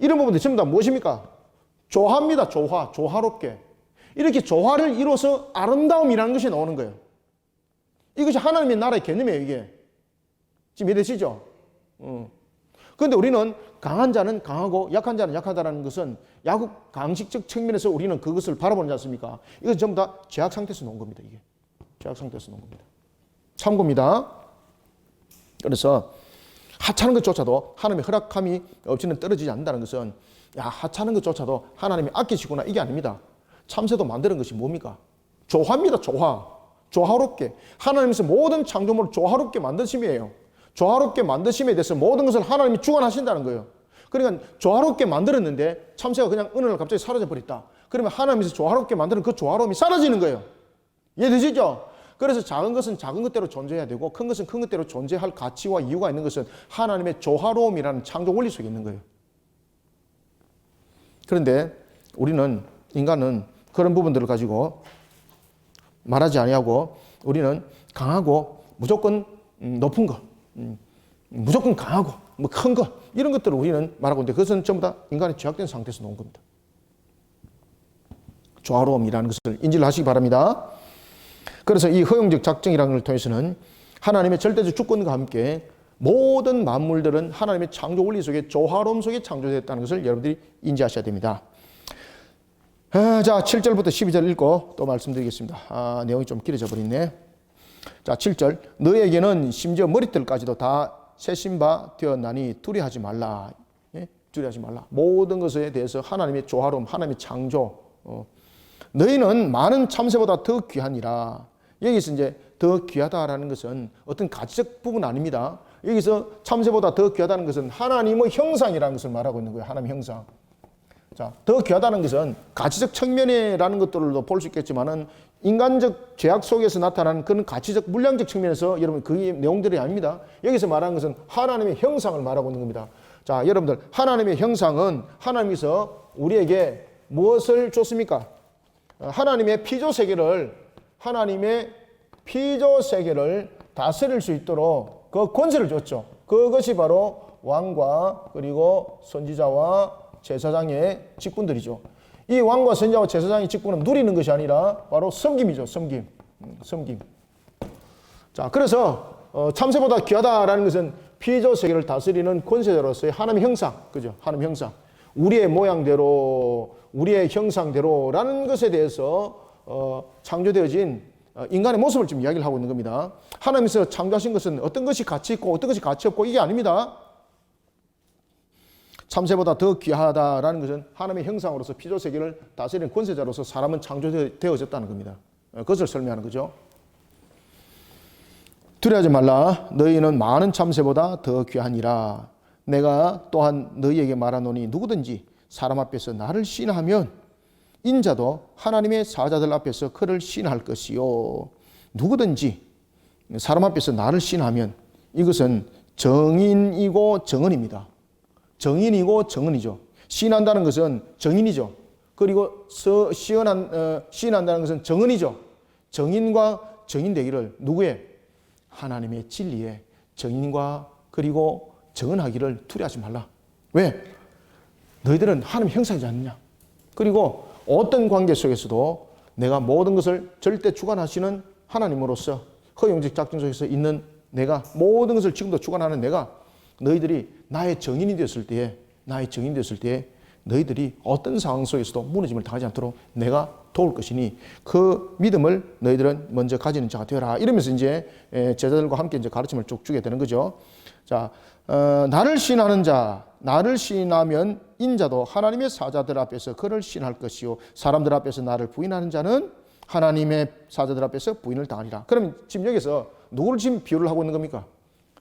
이런 부분들 전부 다 무엇입니까? 조화입니다. 조화롭게. 이렇게 조화를 이뤄서 아름다움이라는 것이 나오는 거예요. 이것이 하나님의 나라의 개념이에요, 이게. 지금 이해되시죠? 그런데 우리는 강한 자는 강하고 약한 자는 약하다는 것은 야국 강식적 측면에서 우리는 그것을 바라보지 않습니까? 이건 전부 다 죄악 상태에서 나온 겁니다, 이게. 죄악 상태에서 나온 겁니다. 참고입니다. 그래서 하찮은 것조차도 하나님의 허락함이 없이는 떨어지지 않는다는 것은 하찮은 것조차도 하나님이 아끼시구나 이게 아닙니다. 참새도 만드는 것이 뭡니까? 조화입니다. 조화롭게. 하나님께서 모든 창조물을 조화롭게 만드심이에요. 조화롭게 만드심에 대해서 모든 것을 하나님이 주관하신다는 거예요. 그러니까 조화롭게 만들었는데 참새가 그냥 어느 날 갑자기 사라져버렸다. 그러면 하나님께서 조화롭게 만드는 그 조화로움이 사라지는 거예요. 이해되시죠? 그래서 작은 것은 작은 것대로 존재해야 되고 큰 것은 큰 것대로 존재할 가치와 이유가 있는 것은 하나님의 조화로움이라는 창조 원리 속에 있는 거예요. 그런데 우리는 인간은 그런 부분들을 가지고 말하지 아니하고 우리는 강하고 무조건 높은 것, 무조건 강하고 뭐 큰 것 이런 것들을 우리는 말하고 있는데 그것은 전부 다 인간의 죄악된 상태에서 나온 겁니다. 조화로움이라는 것을 인지를 하시기 바랍니다. 그래서 이 허용적 작정이라는 걸 통해서는 하나님의 절대적 주권과 함께 모든 만물들은 하나님의 창조 원리 속에 조화로움 속에 창조되었다는 것을 여러분들이 인지하셔야 됩니다. 자, 7절부터 12절 읽고 또 말씀드리겠습니다. 내용이 좀 길어져 버리네. 자, 7절. 너에게는 심지어 머리털까지도 다 세신 바 되었나니 두려워하지 말라. 예? 두려워하지 말라. 모든 것에 대해서 하나님의 조화로움, 하나님의 창조. 너희는 많은 참새보다 더 귀하니라. 여기서 이제 더 귀하다라는 것은 어떤 가치적 부분 아닙니다. 여기서 참새보다 더 귀하다는 것은 하나님의 형상이라는 것을 말하고 있는 거예요. 하나님의 형상. 자, 더 귀하다는 것은 가치적 측면이라는 것들도 볼 수 있겠지만은 인간적 죄악 속에서 나타나는 그런 가치적 물량적 측면에서 여러분 그 내용들이 아닙니다. 여기서 말하는 것은 하나님의 형상을 말하고 있는 겁니다. 자, 여러분들 하나님의 형상은 하나님께서 우리에게 무엇을 줬습니까? 하나님의 피조 세계를 하나님의 피조 세계를 다스릴 수 있도록 그 권세를 줬죠. 그것이 바로 왕과 그리고 선지자와 제사장의 직분들이죠. 이 왕과 선지자와 제사장의 직분은 누리는 것이 아니라 바로 섬김이죠. 섬김. 자, 그래서 참새보다 귀하다라는 것은 피조 세계를 다스리는 권세자로서의 하나님의 형상, 그죠? 하나님의 형상. 우리의 모양대로, 우리의 형상대로라는 것에 대해서 창조되어진 인간의 모습을 지금 이야기를 하고 있는 겁니다. 하나님께서 창조하신 것은 어떤 것이 가치 있고 어떤 것이 가치 없고 이게 아닙니다. 참새보다 더 귀하다라는 것은 하나님의 형상으로서 피조 세계를 다스리는 권세자로서 사람은 창조되어졌다는 겁니다. 그것을 설명하는 거죠. 두려워하지 말라. 너희는 많은 참새보다 더 귀하니라. 내가 또한 너희에게 말하노니 누구든지 사람 앞에서 나를 시인하면 인자도 하나님의 사자들 앞에서 그를 시인할 것이요. 누구든지 사람 앞에서 나를 시인하면 이것은 정인이고 정언입니다. 정인이고 정언이죠. 시인한다는 것은 정인이죠. 그리고 시인한다는 것은 정언이죠. 정인과 정인되기를 누구의? 하나님의 진리에 정인과 그리고 정언하기를 두려워하지 말라. 왜? 너희들은 하나님의 형상이지 않느냐. 그리고 어떤 관계 속에서도 내가 모든 것을 절대 주관하시는 하나님으로서 허용적 작정 속에서 있는 내가 모든 것을 지금도 주관하는 내가 너희들이 나의 정인이 되었을 때에 너희들이 어떤 상황 속에서도 무너짐을 당하지 않도록 내가 도울 것이니 그 믿음을 너희들은 먼저 가지는 자가 되어라. 이러면서 이제 제자들과 함께 이제 가르침을 쭉 주게 되는 거죠. 자, 나를 시인하는 자, 나를 시인하면 인자도 하나님의 사자들 앞에서 그를 시인할 것이요. 사람들 앞에서 나를 부인하는 자는 하나님의 사자들 앞에서 부인을 당하리라. 그럼 지금 여기서 누구를 지금 비유를 하고 있는 겁니까?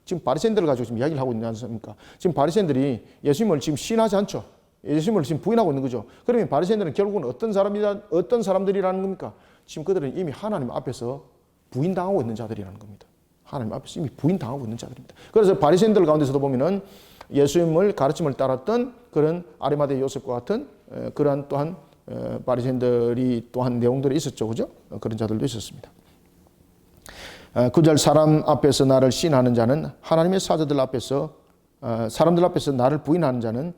지금 바리새인들을 가지고 지금 이야기를 하고 있지 않습니까? 지금 바리새인들이 예수님을 지금 시인하지 않죠. 예수님을 지금 부인하고 있는 거죠. 그러면 바리새인들은 결국은 어떤 사람들이라는 겁니까? 지금 그들은 이미 하나님 앞에서 부인당하고 있는 자들이라는 겁니다. 하나님 앞에서 이미 부인당하고 있는 자들입니다. 그래서 바리새인들 가운데서도 보면은 예수님을 가르침을 따랐던 그런 아리마대 요셉과 같은 그러한 또한 바리새인들이 또한 내용들이 있었죠. 그죠? 그런 자들도 있었습니다. 9절 사람 앞에서 나를 시인하는 자는 하나님의 사자들 앞에서 사람들 앞에서 나를 부인하는 자는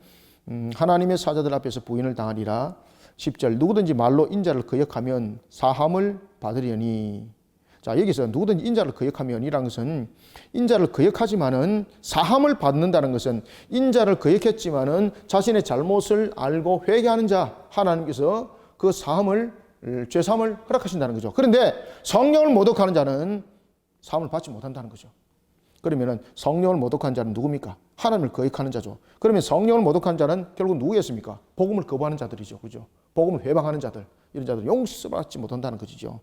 하나님의 사자들 앞에서 부인을 당하리라. 10절 누구든지 말로 인자를 거역하면 사함을 받으려니. 자, 여기서 누구든지 인자를 거역하면이라는 것은 인자를 거역하지만은 사함을 받는다는 것은 인자를 거역했지만은 자신의 잘못을 알고 회개하는 자 하나님께서 그 사함을 죄 사함을 허락하신다는 거죠. 그런데 성령을 모독하는 자는 사함을 받지 못한다는 거죠. 그러면은 성령을 모독한 자는 누굽니까? 하나님을 거역하는 자죠. 그러면 성령을 모독한 자는 결국 누구였습니까? 복음을 거부하는 자들이죠. 그죠? 복음을 회방하는 자들, 이런 자들 용서받지 못한다는 것이죠.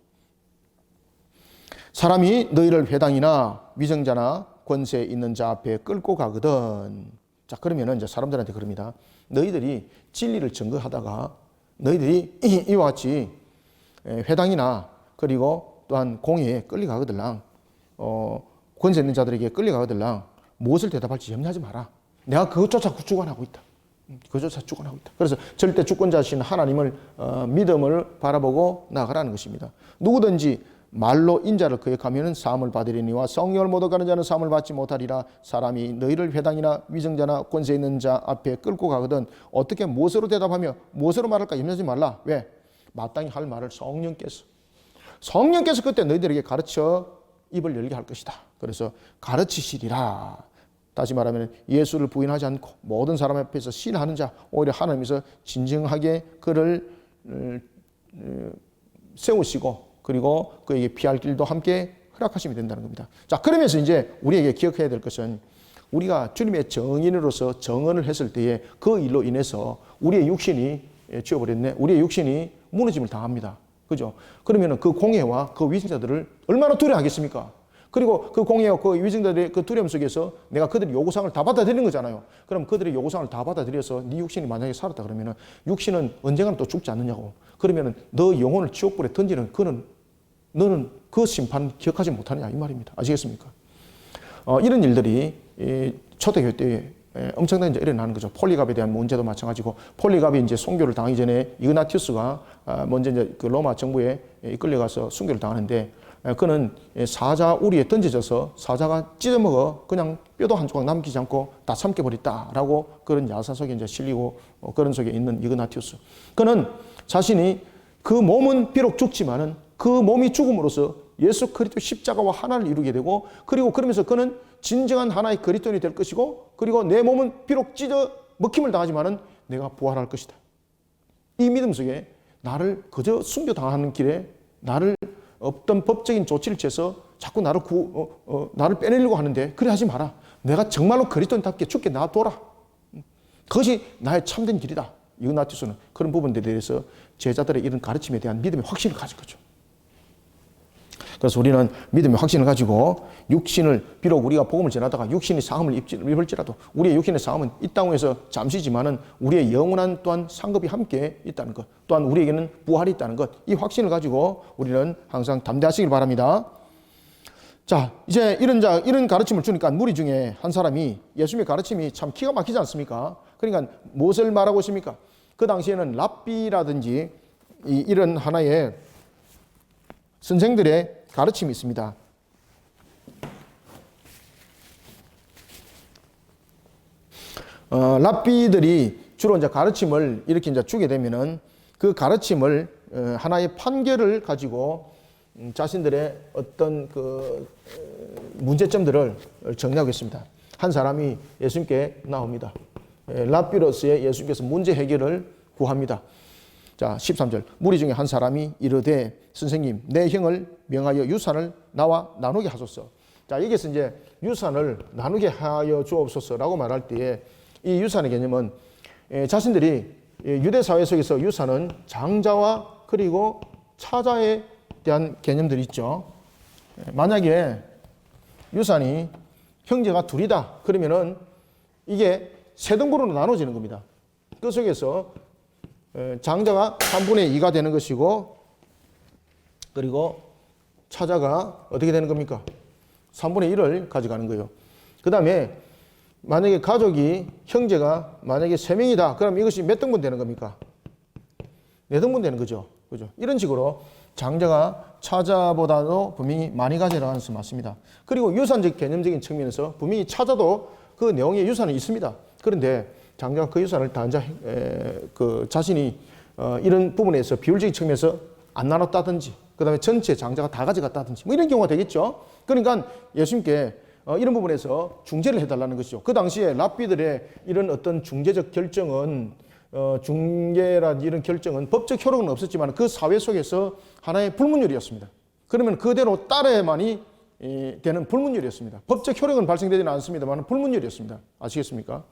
사람이 너희를 회당이나 위정자나 권세 있는 자 앞에 끌고 가거든. 자, 그러면은 이제 사람들한테 그럽니다. 너희들이 진리를 증거하다가 너희들이 이와 같이 회당이나 그리고 또한 공회에 끌려가거들랑 권세 있는 자들에게 끌려가거들랑 무엇을 대답할지 염려하지 마라. 내가 그것조차 주관하고 있다. 그래서 절대 주권자신 하나님을 믿음을 바라보고 나아가라는 것입니다. 누구든지 말로 인자를 거역하면 사함을 받으리니와 성령을 모독하는 자는 사함을 받지 못하리라. 사람이 너희를 회당이나 위정자나 권세 있는 자 앞에 끌고 가거든 어떻게 무엇으로 대답하며 무엇으로 말할까 염려하지 말라. 왜? 마땅히 할 말을 성령께서 그때 너희들에게 가르쳐 입을 열게 할 것이다. 그래서 가르치시리라. 다시 말하면 예수를 부인하지 않고 모든 사람 앞에서 시인하는 자, 오히려 하나님께서 진정하게 그를 세우시고 그리고 그에게 피할 길도 함께 허락하시면 된다는 겁니다. 자, 그러면서 이제 우리에게 기억해야 될 것은 우리가 주님의 정인으로서 정언을 했을 때에 그 일로 인해서 우리의 육신이 죄어버렸네. 우리의 육신이 무너짐을 당합니다. 그죠? 그러면 그 공회와 그 위증자들을 얼마나 두려워하겠습니까? 그리고 그 공회와 그 위증자들의 그 두려움 속에서 내가 그들의 요구사항을 다 받아들이는 거잖아요. 그럼 그들의 요구사항을 다 받아들여서 네 육신이 만약에 살았다 그러면 육신은 언젠가는 또 죽지 않느냐고. 그러면 너 영혼을 지옥불에 던지는 너는 그 심판 기억하지 못하느냐 이 말입니다. 아시겠습니까? 이런 일들이 초대교회 때 엄청나게 이제 일어나는 거죠. 폴리갑에 대한 문제도 마찬가지고, 폴리갑이 이제 순교를 당하기 전에 이그나티우스가 먼저 이제 그 로마 정부에 이끌려가서 순교를 당하는데 그는 사자 우리에 던져져서 사자가 찢어먹어 그냥 뼈도 한 조각 남기지 않고 다 삼켜버렸다라고 그런 야사 속에 이제 실리고 그런 속에 있는 이그나티우스. 그는 자신이 그 몸은 비록 죽지만은 그 몸이 죽음으로써 예수 그리스도 십자가와 하나를 이루게 되고 그리고 그러면서 그는 진정한 하나의 그리스도인이 될 것이고 그리고 내 몸은 비록 찢어 먹힘을 당하지만은 내가 부활할 것이다. 이 믿음 속에 나를 그저 순교당하는 길에 나를 어떤 법적인 조치를 취해서 자꾸 나를 빼내려고 하는데 그래 하지 마라. 내가 정말로 그리스도인답게 죽게 놔둬라. 그것이 나의 참된 길이다. 이그나티우스는 그런 부분들에 대해서 제자들의 이런 가르침에 대한 믿음의 확신을 가진 거죠. 그래서 우리는 믿음의 확신을 가지고 육신을 비록 우리가 복음을 전하다가 육신이 상함을 입을지라도 우리의 육신의 상함은 이 땅에서 잠시지만은 우리의 영원한 또한 상급이 함께 있다는 것, 또한 우리에게는 부활이 있다는 것, 이 확신을 가지고 우리는 항상 담대하시길 바랍니다. 자, 이제 이런 가르침을 주니까 무리 중에 한 사람이 예수님의 가르침이 참 기가 막히지 않습니까? 그러니까 무엇을 말하고 있습니까? 그 당시에는 랍비라든지 이런 하나의 선생들의 가르침이 있습니다. 랍비들이 주로 이제 가르침을 이렇게 이제 주게 되면은 그 가르침을 하나의 판결을 가지고 자신들의 어떤 그 문제점들을 정리하고 있습니다. 한 사람이 예수님께 나옵니다. 랍비로서의 예수님께서 문제 해결을 구합니다. 자, 13절. 무리 중에 한 사람이 이르되 선생님, 내 형을 명하여 유산을 나와 나누게 하소서. 자, 여기서 이제 유산을 나누게 하여 주옵소서라고 말할 때에 이 유산의 개념은 자신들이 유대 사회 속에서 유산은 장자와 그리고 차자에 대한 개념들이 있죠. 만약에 유산이 형제가 둘이다 그러면은 이게 세 등분으로 나눠지는 겁니다. 그 속에서 장자가 3분의 2가 되는 것이고 그리고 차자가 어떻게 되는 겁니까? 3분의 1을 가져가는 거예요. 그 다음에 만약에 가족이 형제가 만약에 3명이다 그럼 이것이 몇 등분 되는 겁니까? 4등분 되는 거죠. 그죠? 이런 식으로 장자가 차자보다도 분명히 많이 가져가는 것은 맞습니다. 그리고 유산적 개념적인 측면에서 분명히 차자도 그 내용에 유산이 있습니다. 그런데 장자가 그 유산을 다 자신이 이런 부분에서 비율적인 측면에서 안 나눴다든지 그 다음에 전체 장자가 다 가져갔다든지 뭐 이런 경우가 되겠죠. 그러니까 예수님께 이런 부분에서 중재를 해달라는 것이죠. 그 당시에 랍비들의 이런 어떤 중재적 결정은 중재란 이런 결정은 법적 효력은 없었지만 그 사회 속에서 하나의 불문율이었습니다. 그러면 그대로 따라야만이 되는 불문율이었습니다. 법적 효력은 발생되지는 않습니다만 불문율이었습니다. 아시겠습니까?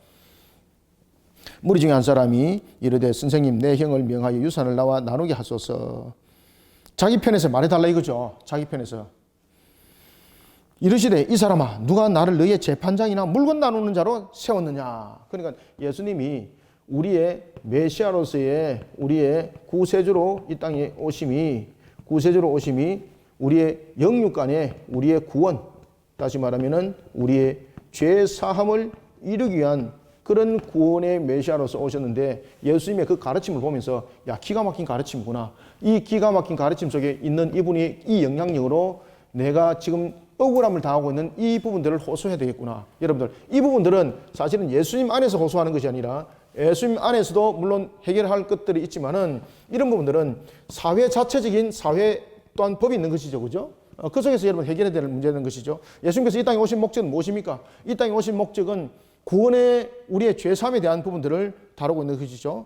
무리 중에 한 사람이 이르되 선생님, 내 형을 명하여 유산을 나와 나누게 하소서. 자기 편에서 말해달라 이거죠. 자기 편에서. 이르시되 이 사람아, 누가 나를 너희의 재판장이나 물건 나누는 자로 세웠느냐. 그러니까 예수님이 우리의 메시아로서의 우리의 구세주로 이 땅에 오심이 우리의 영육간에 우리의 구원, 다시 말하면은 우리의 죄 사함을 이루기 위한 그런 구원의 메시아로서 오셨는데 예수님의 그 가르침을 보면서 야, 기가 막힌 가르침이구나. 이 기가 막힌 가르침 속에 있는 이분이 이 영향력으로 내가 지금 억울함을 당하고 있는 이 부분들을 호소해야 되겠구나. 여러분들, 이 부분들은 사실은 예수님 안에서 호소하는 것이 아니라 예수님 안에서도 물론 해결할 것들이 있지만은 이런 부분들은 사회 자체적인 사회 또한 법이 있는 것이죠. 그죠? 그 속에서 여러분 해결해야 될 문제는 것이죠. 예수님께서 이 땅에 오신 목적은 무엇입니까? 이 땅에 오신 목적은 구원의 우리의 죄사함에 대한 부분들을 다루고 있는 것이죠.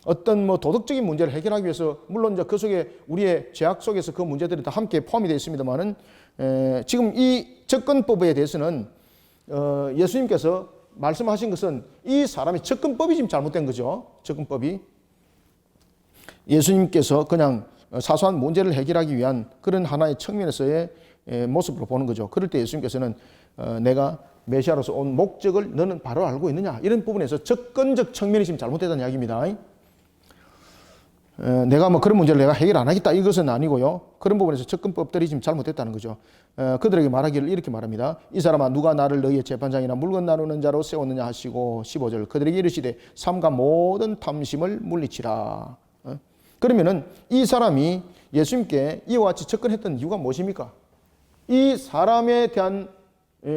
어떤 뭐 도덕적인 문제를 해결하기 위해서 물론 이제 그 속에 우리의 죄악 속에서 그 문제들이 다 함께 포함이 되어 있습니다만은 지금 이 접근법에 대해서는 예수님께서 말씀하신 것은 이 사람의 접근법이 지금 잘못된 거죠. 접근법이 예수님께서 그냥 사소한 문제를 해결하기 위한 그런 하나의 측면에서의 모습으로 보는 거죠. 그럴 때 예수님께서는 내가 메시아로서 온 목적을 너는 바로 알고 있느냐 이런 부분에서 접근적 측면이 지금 잘못됐다는 이야기입니다. 내가 뭐 그런 문제를 내가 해결 안 하겠다 이것은 아니고요. 그런 부분에서 접근법들이 지금 잘못됐다는 거죠. 그들에게 말하기를 이렇게 말합니다. 이 사람아, 누가 나를 너희의 재판장이나 물건 나누는 자로 세웠느냐 하시고 15절 그들에게 이르시되 삼가 모든 탐심을 물리치라. 그러면은 이 사람이 예수님께 이와 같이 접근했던 이유가 무엇입니까? 이 사람에 대한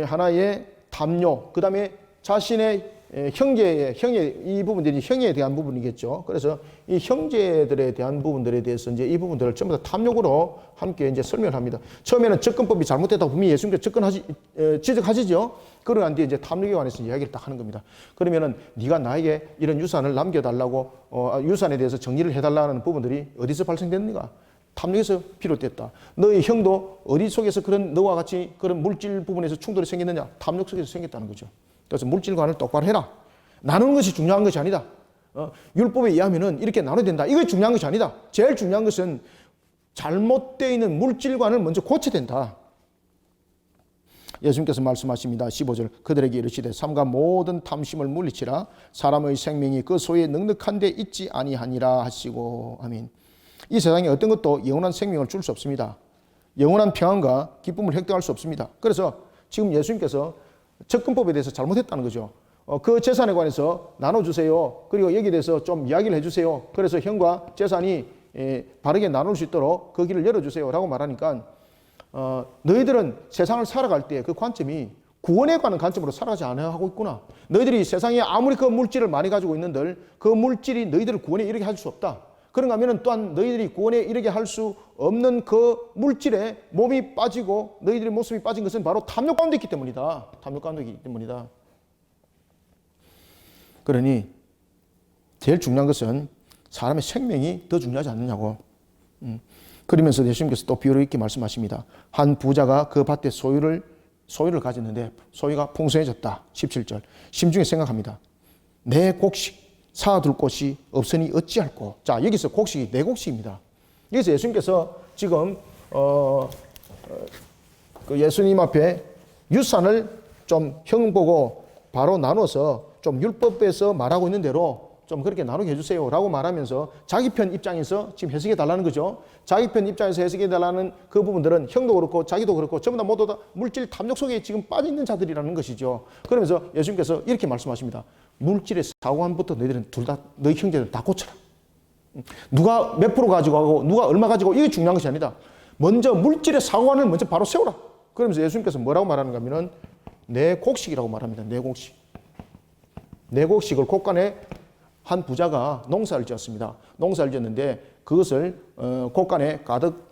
하나의 담요, 그 다음에 자신의 형제 이 부분들이 형제에 대한 부분이겠죠. 그래서 이 형제들에 대한 부분들에 대해서 이제 이 부분들을 전부 다 탐욕으로 함께 이제 설명을 합니다. 처음에는 접근법이 잘못됐다고 분명히 예수님께서 지적하시죠. 그러고 난 뒤에 이제 탐욕에 관해서 이야기를 딱 하는 겁니다. 그러면은 네가 나에게 이런 유산을 남겨달라고 유산에 대해서 정리를 해달라는 부분들이 어디서 발생됐는가? 탐욕에서 비롯됐다. 너의 형도 어디 속에서 그런 너와 같이 그런 물질 부분에서 충돌이 생겼느냐? 탐욕 속에서 생겼다는 거죠. 그래서 물질관을 똑바로 해라. 나누는 것이 중요한 것이 아니다. 율법에 의하면은 이렇게 나눠야 된다. 이게 중요한 것이 아니다. 제일 중요한 것은 잘못되어 있는 물질관을 먼저 고쳐야 된다. 예수님께서 말씀하십니다. 15절 그들에게 이르시되 삼가 모든 탐심을 물리치라 사람의 생명이 그 소에 넉넉한 데 있지 아니하니라 하시고 아멘. 이 세상에 어떤 것도 영원한 생명을 줄 수 없습니다. 영원한 평안과 기쁨을 획득할 수 없습니다. 그래서 지금 예수님께서 접근법에 대해서 잘못했다는 거죠. 그 재산에 관해서 나눠주세요. 그리고 여기에 대해서 좀 이야기를 해주세요. 그래서 형과 재산이 바르게 나눌 수 있도록 그 길을 열어주세요 라고 말하니까 너희들은 세상을 살아갈 때 그 관점이 구원에 관한 관점으로 살아가지 않아야 하고 있구나. 너희들이 세상에 아무리 그 물질을 많이 가지고 있는들 그 물질이 너희들을 구원에 이르게 할 수 없다. 그런가 하면 또한 너희들이 구원에 이르게 할 수 없는 그 물질에 몸이 빠지고 너희들의 모습이 빠진 것은 바로 탐욕 가운데 있기 때문이다. 탐욕 가운데 있기 때문이다. 그러니 제일 중요한 것은 사람의 생명이 더 중요하지 않느냐고. 그러면서 예수님께서 또 비유를 있게 말씀하십니다. 한 부자가 그 밭에 소유를 가졌는데 소유가 풍성해졌다. 17절 심중에 생각합니다. 내 곡식 사둘 곳이 없으니 어찌할꼬. 자, 여기서 곡식이 네 곡식입니다. 여기서 예수님께서 지금 그 예수님 앞에 유산을 좀 형 보고 바로 나눠서 좀 율법에서 말하고 있는 대로 좀 그렇게 나누게 해주세요 라고 말하면서 자기 편 입장에서 지금 해석해 달라는 거죠. 자기 편 입장에서 해석해 달라는 그 부분들은 형도 그렇고 자기도 그렇고 전부 다 모두 다 물질 탐욕 속에 지금 빠져 있는 자들이라는 것이죠. 그러면서 예수님께서 이렇게 말씀하십니다. 물질의 사고함부터 너희들은 둘 다 너희 형제들 다 고쳐라. 누가 몇 프로 가지고 하고 누가 얼마 가지고 이게 중요한 것이 아니다. 먼저 물질의 사고함을 먼저 바로 세우라. 그러면서 예수님께서 뭐라고 말하는가 하면은 내 곡식이라고 말합니다. 내 곡식. 내 곡식을 곡간에 한 부자가 농사를 지었습니다. 농사를 지었는데 그것을 곡간에 가득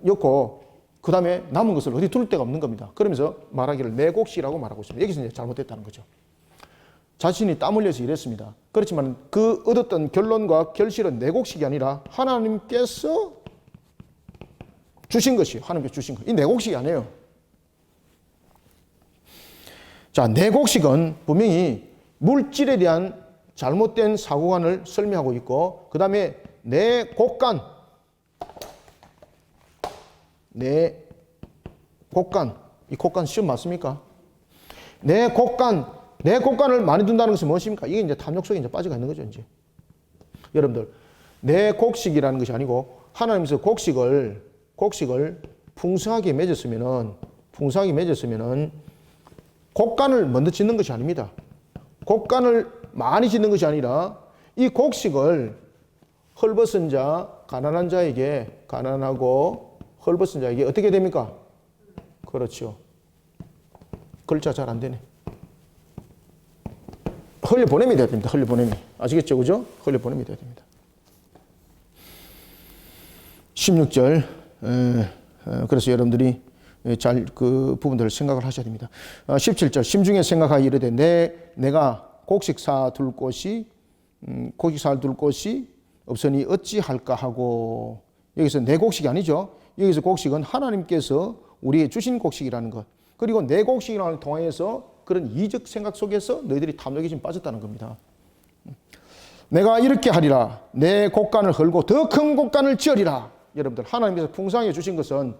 엮고 그 다음에 남은 것을 어디 둘 데가 없는 겁니다. 그러면서 말하기를 내 곡식이라고 말하고 있습니다. 여기서 이제 잘못됐다는 거죠. 자신이 땀 흘려서 일했습니다. 그렇지만 그 얻었던 결론과 결실은 내 곡식이 아니라 하나님께서 주신 것이에요. 하나님께서 주신 것. 이 내 곡식이 아니에요. 자, 내 곡식은 분명히 물질에 대한 잘못된 사고관을 설명하고 있고 그 다음에 내 곡간 이 곡간 시험 맞습니까? 내 곡간을 많이 둔다는 것은 무엇입니까? 이게 이제 탐욕 속에 이제 빠져가 있는 거죠. 이제 여러분들 내 곡식이라는 것이 아니고 하나님께서 곡식을 풍성하게 맺었으면은 곡간을 먼저 짓는 것이 아닙니다. 곡간을 많이 짓는 것이 아니라 이 곡식을 헐벗은 자, 가난한 자에게 가난하고 헐벗은 자에게 어떻게 됩니까? 그렇죠. 글자 잘 안 되네. 흘려보냄이 돼야 됩니다. 흘려보냄이. 아시겠죠? 그죠? 흘려보냄이 돼야 됩니다. 16절. 그래서 여러분들이 잘 그 부분들을 생각을 하셔야 됩니다. 17절. 심중에 생각하여 이르되 내가 곡식 사둘 곳이 없으니 어찌할까 하고. 여기서 내 곡식이 아니죠. 여기서 곡식은 하나님께서 우리에게 주신 곡식이라는 것. 그리고 내 곡식이라는 걸 통해서 그런 이적 생각 속에서 너희들이 탐욕에 지금 빠졌다는 겁니다. 내가 이렇게 하리라. 내 곡간을 헐고 더 큰 곡간을 지으리라. 여러분들 하나님께서 풍성하게 주신 것은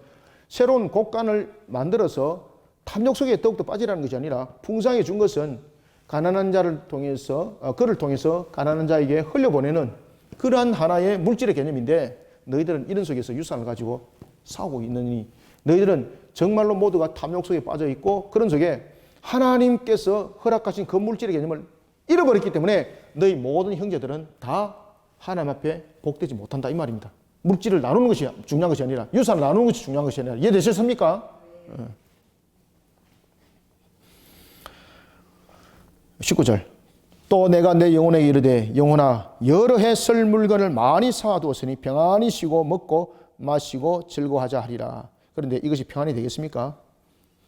새로운 곡간을 만들어서 탐욕 속에 더욱더 빠지라는 것이 아니라 풍성하게 준 것은 가난한 자를 통해서 그를 통해서 가난한 자에게 흘려보내는 그러한 하나의 물질의 개념인데 너희들은 이런 속에서 유산을 가지고 싸우고 있느니 너희들은 정말로 모두가 탐욕 속에 빠져 있고 그런 속에 하나님께서 허락하신 그 물질의 개념을 잃어버렸기 때문에 너희 모든 형제들은 다 하나님 앞에 복되지 못한다 이 말입니다. 물질을 나누는 것이 중요한 것이 아니라 유산을 나누는 것이 중요한 것이 아니라 이해되셨습니까? 19절. 또 내가 내 영혼에게 이르되 영혼아 여러 해 쓸 물건을 많이 사두었으니 평안히 쉬고 먹고 마시고 즐거워하자 하리라. 그런데 이것이 평안이 되겠습니까?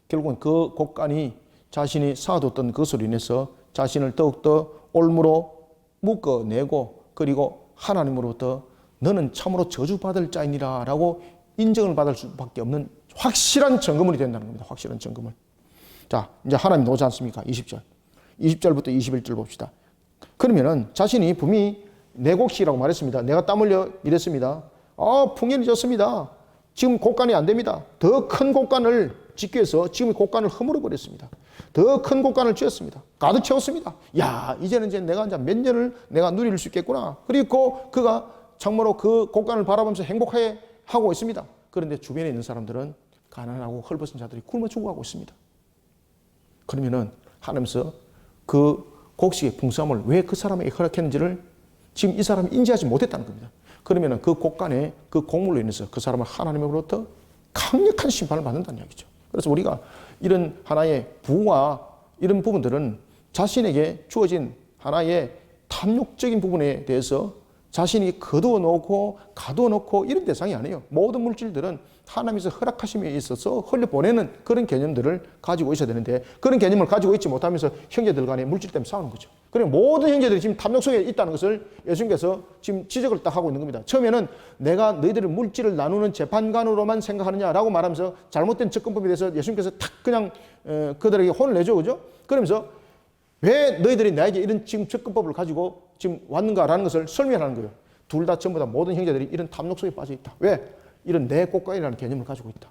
결국은 그 곡간이 자신이 쌓아뒀던 그것으로 인해서 자신을 더욱더 올무로 묶어내고 그리고 하나님으로부터 너는 참으로 저주받을 자이니라 라고 인정을 받을 수밖에 없는 확실한 증거물이 된다는 겁니다. 확실한 증거물. 자, 이제 하나님 나오지 않습니까? 20절. 20절부터 21절 봅시다. 그러면은 자신이 분명히 내 곡식이라고 말했습니다. 내가 땀 흘려 이랬습니다. 풍년이 졌습니다. 지금 곡간이 안 됩니다. 더 큰 곡간을 짓기 위해서 지금 곡간을 허물어 버렸습니다. 더 큰 곡간을 지었습니다. 가득 채웠습니다. 야, 이제는 이제 내가 이제 몇 년을 내가 누릴 수 있겠구나. 그리고 그가 참으로 그 곡간을 바라보면서 행복해 하고 있습니다. 그런데 주변에 있는 사람들은 가난하고 헐벗은 자들이 굶어 죽어가고 있습니다. 그러면은 하나님께서 그 곡식의 풍성함을 왜 그 사람에게 허락했는지를 지금 이 사람이 인지하지 못했다는 겁니다. 그러면은 그 곡간에 그 곡물로 인해서 그 사람은 하나님으로부터 강력한 심판을 받는다는 이야기죠. 그래서 우리가 이런 하나의 부와 이런 부분들은 자신에게 주어진 하나의 탐욕적인 부분에 대해서 자신이 거두어 놓고 가두어 놓고 이런 대상이 아니에요. 모든 물질들은 하나님께서 허락하심에 있어서 흘려보내는 그런 개념들을 가지고 있어야 되는데 그런 개념을 가지고 있지 못하면서 형제들 간에 물질 때문에 싸우는 거죠. 그리고 모든 형제들이 지금 탐욕 속에 있다는 것을 예수님께서 지금 지적을 딱 하고 있는 겁니다. 처음에는 내가 너희들을 물질을 나누는 재판관으로만 생각하느냐라고 말하면서 잘못된 접근법에 대해서 예수님께서 탁 그냥 그들에게 혼을 내죠. 그죠? 그러면서 왜 너희들이 나에게 이런 지금 접근법을 가지고 지금 왔는가라는 것을 설명하는 거예요. 둘 다 전부 다 모든 형제들이 이런 탐욕 속에 빠져 있다. 왜? 이런 내 곡간이라는 개념을 가지고 있다.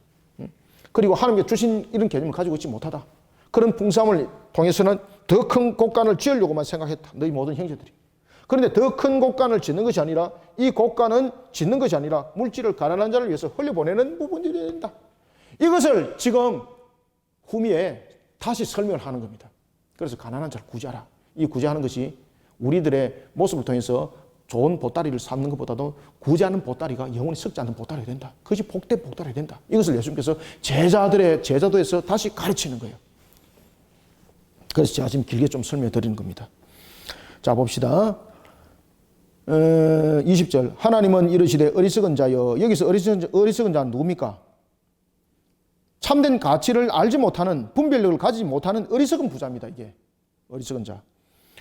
그리고 하나님께 주신 이런 개념을 가지고 있지 못하다. 그런 풍성함을 통해서는 더 큰 곡간을 지으려고만 생각했다. 너희 모든 형제들이. 그런데 더 큰 곡간을 짓는 것이 아니라 이 곡간은 짓는 것이 아니라 물질을 가난한 자를 위해서 흘려보내는 부분이 된다. 이것을 지금 후미에 다시 설명을 하는 겁니다. 그래서 가난한 자를 구제하라. 이 구제하는 것이 우리들의 모습을 통해서 좋은 보따리를 삼는 것보다도 구제하는 보따리가 영원히 썩지 않는 보따리가 된다. 그것이 복된 보따리가 된다. 이것을 예수님께서 제자도에서 다시 가르치는 거예요. 그래서 제가 지금 길게 좀 설명해 드리는 겁니다. 자, 봅시다. 20절. 하나님은 이르시되 어리석은 자여. 여기서 어리석은 자는 누굽니까? 참된 가치를 알지 못하는, 분별력을 가지지 못하는 어리석은 부자입니다. 이게 어리석은 자.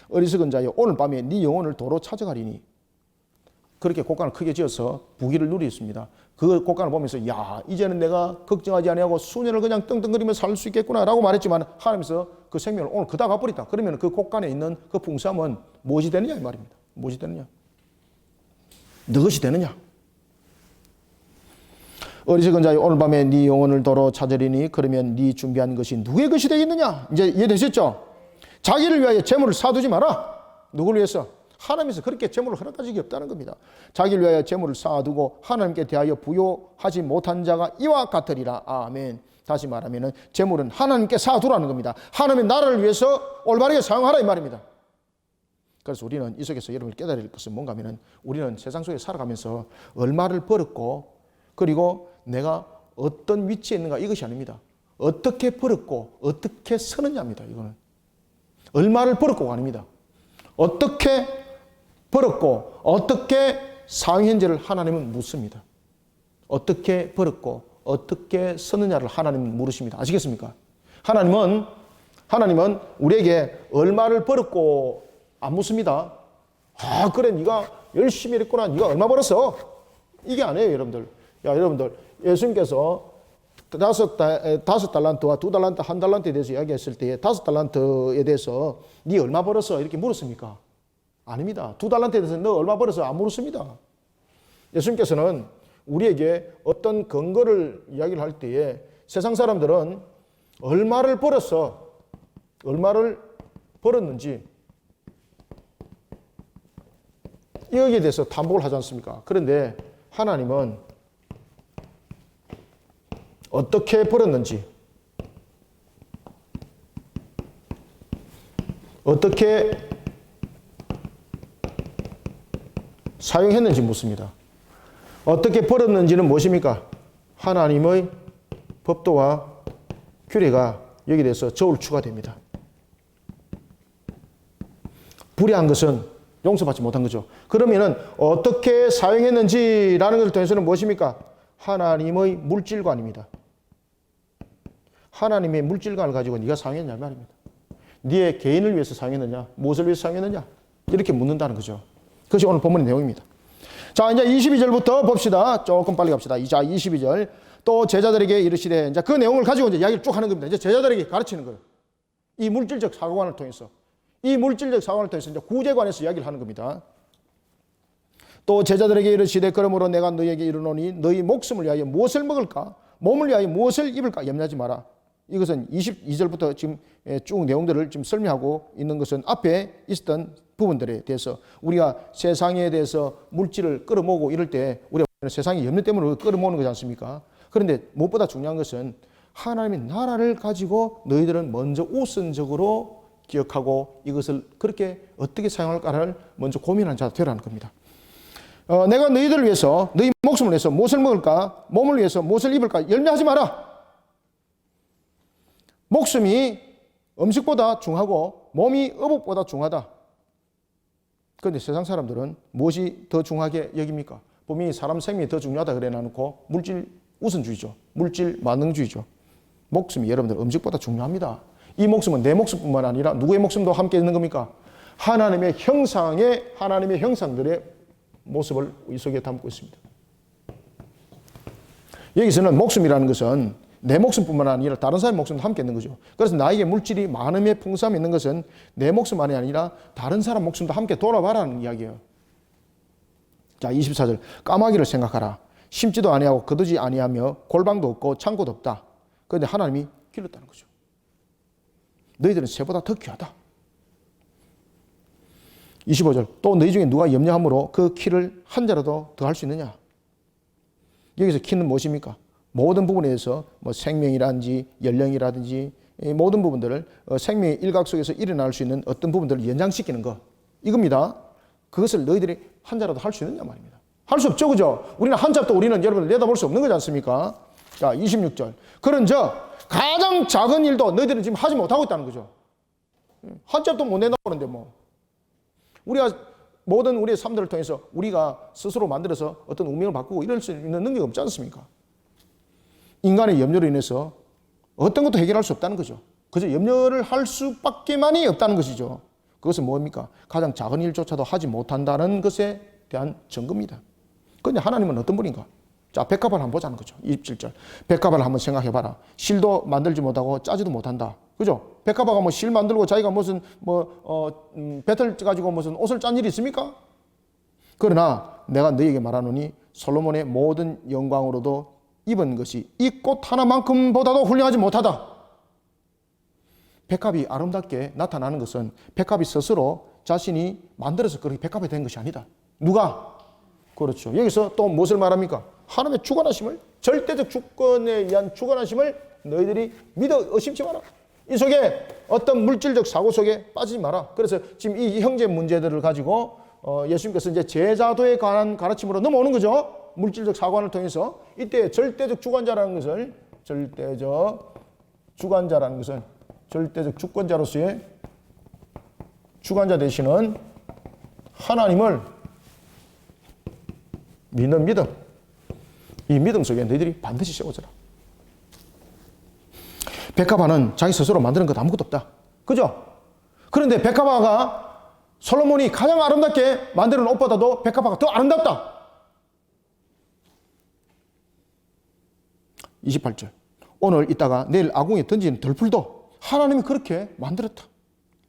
어리석은 자여 오늘 밤에 네 영혼을 도로 찾아가리니. 그렇게 곡간을 크게 지어서 부귀를 누리었습니다. 그 곡간을 보면서 야, 이제는 내가 걱정하지 아니하고 수년을 그냥 떵떵거리며 살 수 있겠구나 라고 말했지만 하나님께서 그 생명을 오늘 그다 가버리다. 그러면 그 곡간에 있는 그 풍성함은 무엇이 되느냐 이 말입니다. 무엇이 되느냐? 무엇이 되느냐? 어리석은 자여 오늘 밤에 네 영혼을 도로 찾으리니 그러면 네 준비한 것이 누구의 것이 되겠느냐? 이제 이해되셨죠? 자기를 위하여 재물을 사두지 마라. 누구를 위해서? 하나님께서 그렇게 재물을 허락하신 게 없다는 겁니다. 자기를 위하여 재물을 쌓아두고 하나님께 대하여 부요하지 못한 자가 이와 같으리라. 아멘. 다시 말하면 재물은 하나님께 쌓아두라는 겁니다. 하나님의 나라를 위해서 올바르게 사용하라 이 말입니다. 그래서 우리는 이 속에서 여러분을 깨달을 것은 뭔가 하면 우리는 세상 속에 살아가면서 얼마를 벌었고 그리고 내가 어떤 위치에 있는가 이것이 아닙니다. 어떻게 벌었고 어떻게 쓰느냐입니다. 이거는 얼마를 벌었고가 아닙니다. 어떻게 벌었고 어떻게 사용했는지를 하나님은 묻습니다. 어떻게 벌었고 어떻게 쓰느냐를 하나님은 물으십니다. 아시겠습니까? 하나님은 우리에게 얼마를 벌었고 안 묻습니다. 아, 그래 네가 열심히 했구나. 네가 얼마 벌었어? 이게 아니에요, 여러분들. 야, 여러분들, 예수님께서 5달란트와 2달란트, 1달란트에 대해서 이야기했을 때 5달란트에 대해서 네 얼마 벌었어? 이렇게 물었습니까? 아닙니다. 2달란트에 대해서 너 얼마 벌었어? 안 물었습니다. 예수님께서는 우리에게 어떤 근거를 이야기를 할 때에 세상 사람들은 얼마를 벌었어? 얼마를 벌었는지 여기에 대해서 탐복을 하지 않습니까? 그런데 하나님은 어떻게 벌었는지 어떻게 사용했는지 묻습니다. 어떻게 벌었는지는 무엇입니까? 하나님의 법도와 규례가 여기에 대해서 저울 추가됩니다. 불의한 것은 용서받지 못한 거죠. 그러면은 어떻게 사용했는지라는 것을 통해서는 무엇입니까? 하나님의 물질관입니다. 하나님의 물질관을 가지고 네가 사용했냐 말입니다. 네의 개인을 위해서 사용했느냐, 무엇을 위해서 사용했느냐, 이렇게 묻는다는 거죠. 그것이 오늘 본문의 내용입니다. 자, 이제 22절부터 봅시다. 조금 빨리 갑시다. 자, 22절. 또 제자들에게 이르시되, 이제 그 내용을 가지고 이제 이야기를 쭉 하는 겁니다. 이제 제자들에게 가르치는 거예요. 이 물질적 사고관을 통해서. 이 물질적 사고관을 통해서 이제 구제관에서 이야기를 하는 겁니다. 또 제자들에게 이르시되, 그러므로 내가 너희에게 이르노니 너희 목숨을 위하여 무엇을 먹을까? 몸을 위하여 무엇을 입을까? 염려하지 마라. 이것은 22절부터 지금 쭉 내용들을 지금 설명하고 있는 것은 앞에 있었던 부분들에 대해서 우리가 세상에 대해서 물질을 끌어모으고 이럴 때 우리가 세상의 염려 때문에 끌어모으는 거지 않습니까? 그런데 무엇보다 중요한 것은 하나님의 나라를 가지고 너희들은 먼저 우선적으로 기억하고 이것을 그렇게 어떻게 사용할까를 먼저 고민하는 자가 되라는 겁니다. 내가 너희들을 위해서 너희 목숨을 위해서 무엇을 먹을까? 몸을 위해서 무엇을 입을까? 염려하지 마라. 목숨이 음식보다 중하고 몸이 의복보다 중하다. 그런데 세상 사람들은 무엇이 더 중하게 여깁니까? 분명히 사람 생명이 더 중요하다 그래 놔놓고 물질 우선주의죠. 물질 만능주의죠. 목숨이 여러분들 음식보다 중요합니다. 이 목숨은 내 목숨뿐만 아니라 누구의 목숨도 함께 있는 겁니까? 하나님의 형상들의 모습을 이 속에 담고 있습니다. 여기서는 목숨이라는 것은 내 목숨뿐만 아니라 다른 사람의 목숨도 함께 있는 거죠. 그래서 나에게 물질이 많음에 풍성함이 있는 것은 내 목숨만이 아니라 다른 사람 목숨도 함께 돌아봐라는 이야기예요. 자, 24절. 까마귀를 생각하라. 심지도 아니하고 거두지 아니하며 골방도 없고 창고도 없다. 그런데 하나님이 길렀다는 거죠. 너희들은 새보다 더 귀하다. 25절. 또 너희 중에 누가 염려함으로 그 키를 한 자라도 더 할 수 있느냐? 여기서 키는 무엇입니까? 모든 부분에 대해서 뭐 생명이라든지 연령이라든지 모든 부분들을 생명의 일각 속에서 일어날 수 있는 어떤 부분들을 연장시키는 것, 이겁니다. 그것을 너희들이 한 자라도 할 수 있느냐 말입니다. 할 수 없죠, 그죠? 우리는 한 잡도 우리는 여러분을 내다볼 수 없는 거지 않습니까? 자, 26절. 그런즉 가장 작은 일도 너희들은 지금 하지 못하고 있다는 거죠. 한 잡도 못 내다보는데 뭐. 우리가 모든 우리의 삶들을 통해서 우리가 스스로 만들어서 어떤 운명을 바꾸고 이럴 수 있는 능력이 없지 않습니까? 인간의 염려로 인해서 어떤 것도 해결할 수 없다는 거죠. 그저 염려를 할 수밖에만이 없다는 것이죠. 그것은 뭡니까? 가장 작은 일조차도 하지 못한다는 것에 대한 증거입니다. 그런데 하나님은 어떤 분인가? 자, 백합을 한번 보자는 거죠. 27절. 백합을 한번 생각해봐라. 실도 만들지 못하고 짜지도 못한다. 그죠? 백합아가 뭐 실 만들고 자기가 무슨 배틀 가지고 무슨 옷을 짠 일이 있습니까? 그러나 내가 너희에게 말하노니 솔로몬의 모든 영광으로도 입은 것이 이 꽃 하나만큼보다도 훌륭하지 못하다. 백합이 아름답게 나타나는 것은 백합이 스스로 자신이 만들어서 그렇게 백합이 된 것이 아니다. 누가? 그렇죠. 여기서 또 무엇을 말합니까? 하나님의 주관하심을, 절대적 주권에 의한 주관하심을 너희들이 믿어 의심치 마라. 이 속에 어떤 물질적 사고 속에 빠지지 마라. 그래서 지금 이 형제 문제들을 가지고 예수님께서 이제 제자도에 관한 가르침으로 넘어오는 거죠. 물질적 사관을 통해서 이때 절대적 주관자라는 것을 절대적 주권자로서의 주관자 되시는 하나님을 믿는 믿음, 이 믿음 속에 너희들이 반드시 세워져라. 백합화는 자기 스스로 만드는 것 아무것도 없다. 그죠? 그런데 백합화가 솔로몬이 가장 아름답게 만드는 옷보다도 백합화가 더 아름답다. 28절. 오늘 있다가 내일 아궁이에 던지는 덜풀도 하나님이 그렇게 만들었다.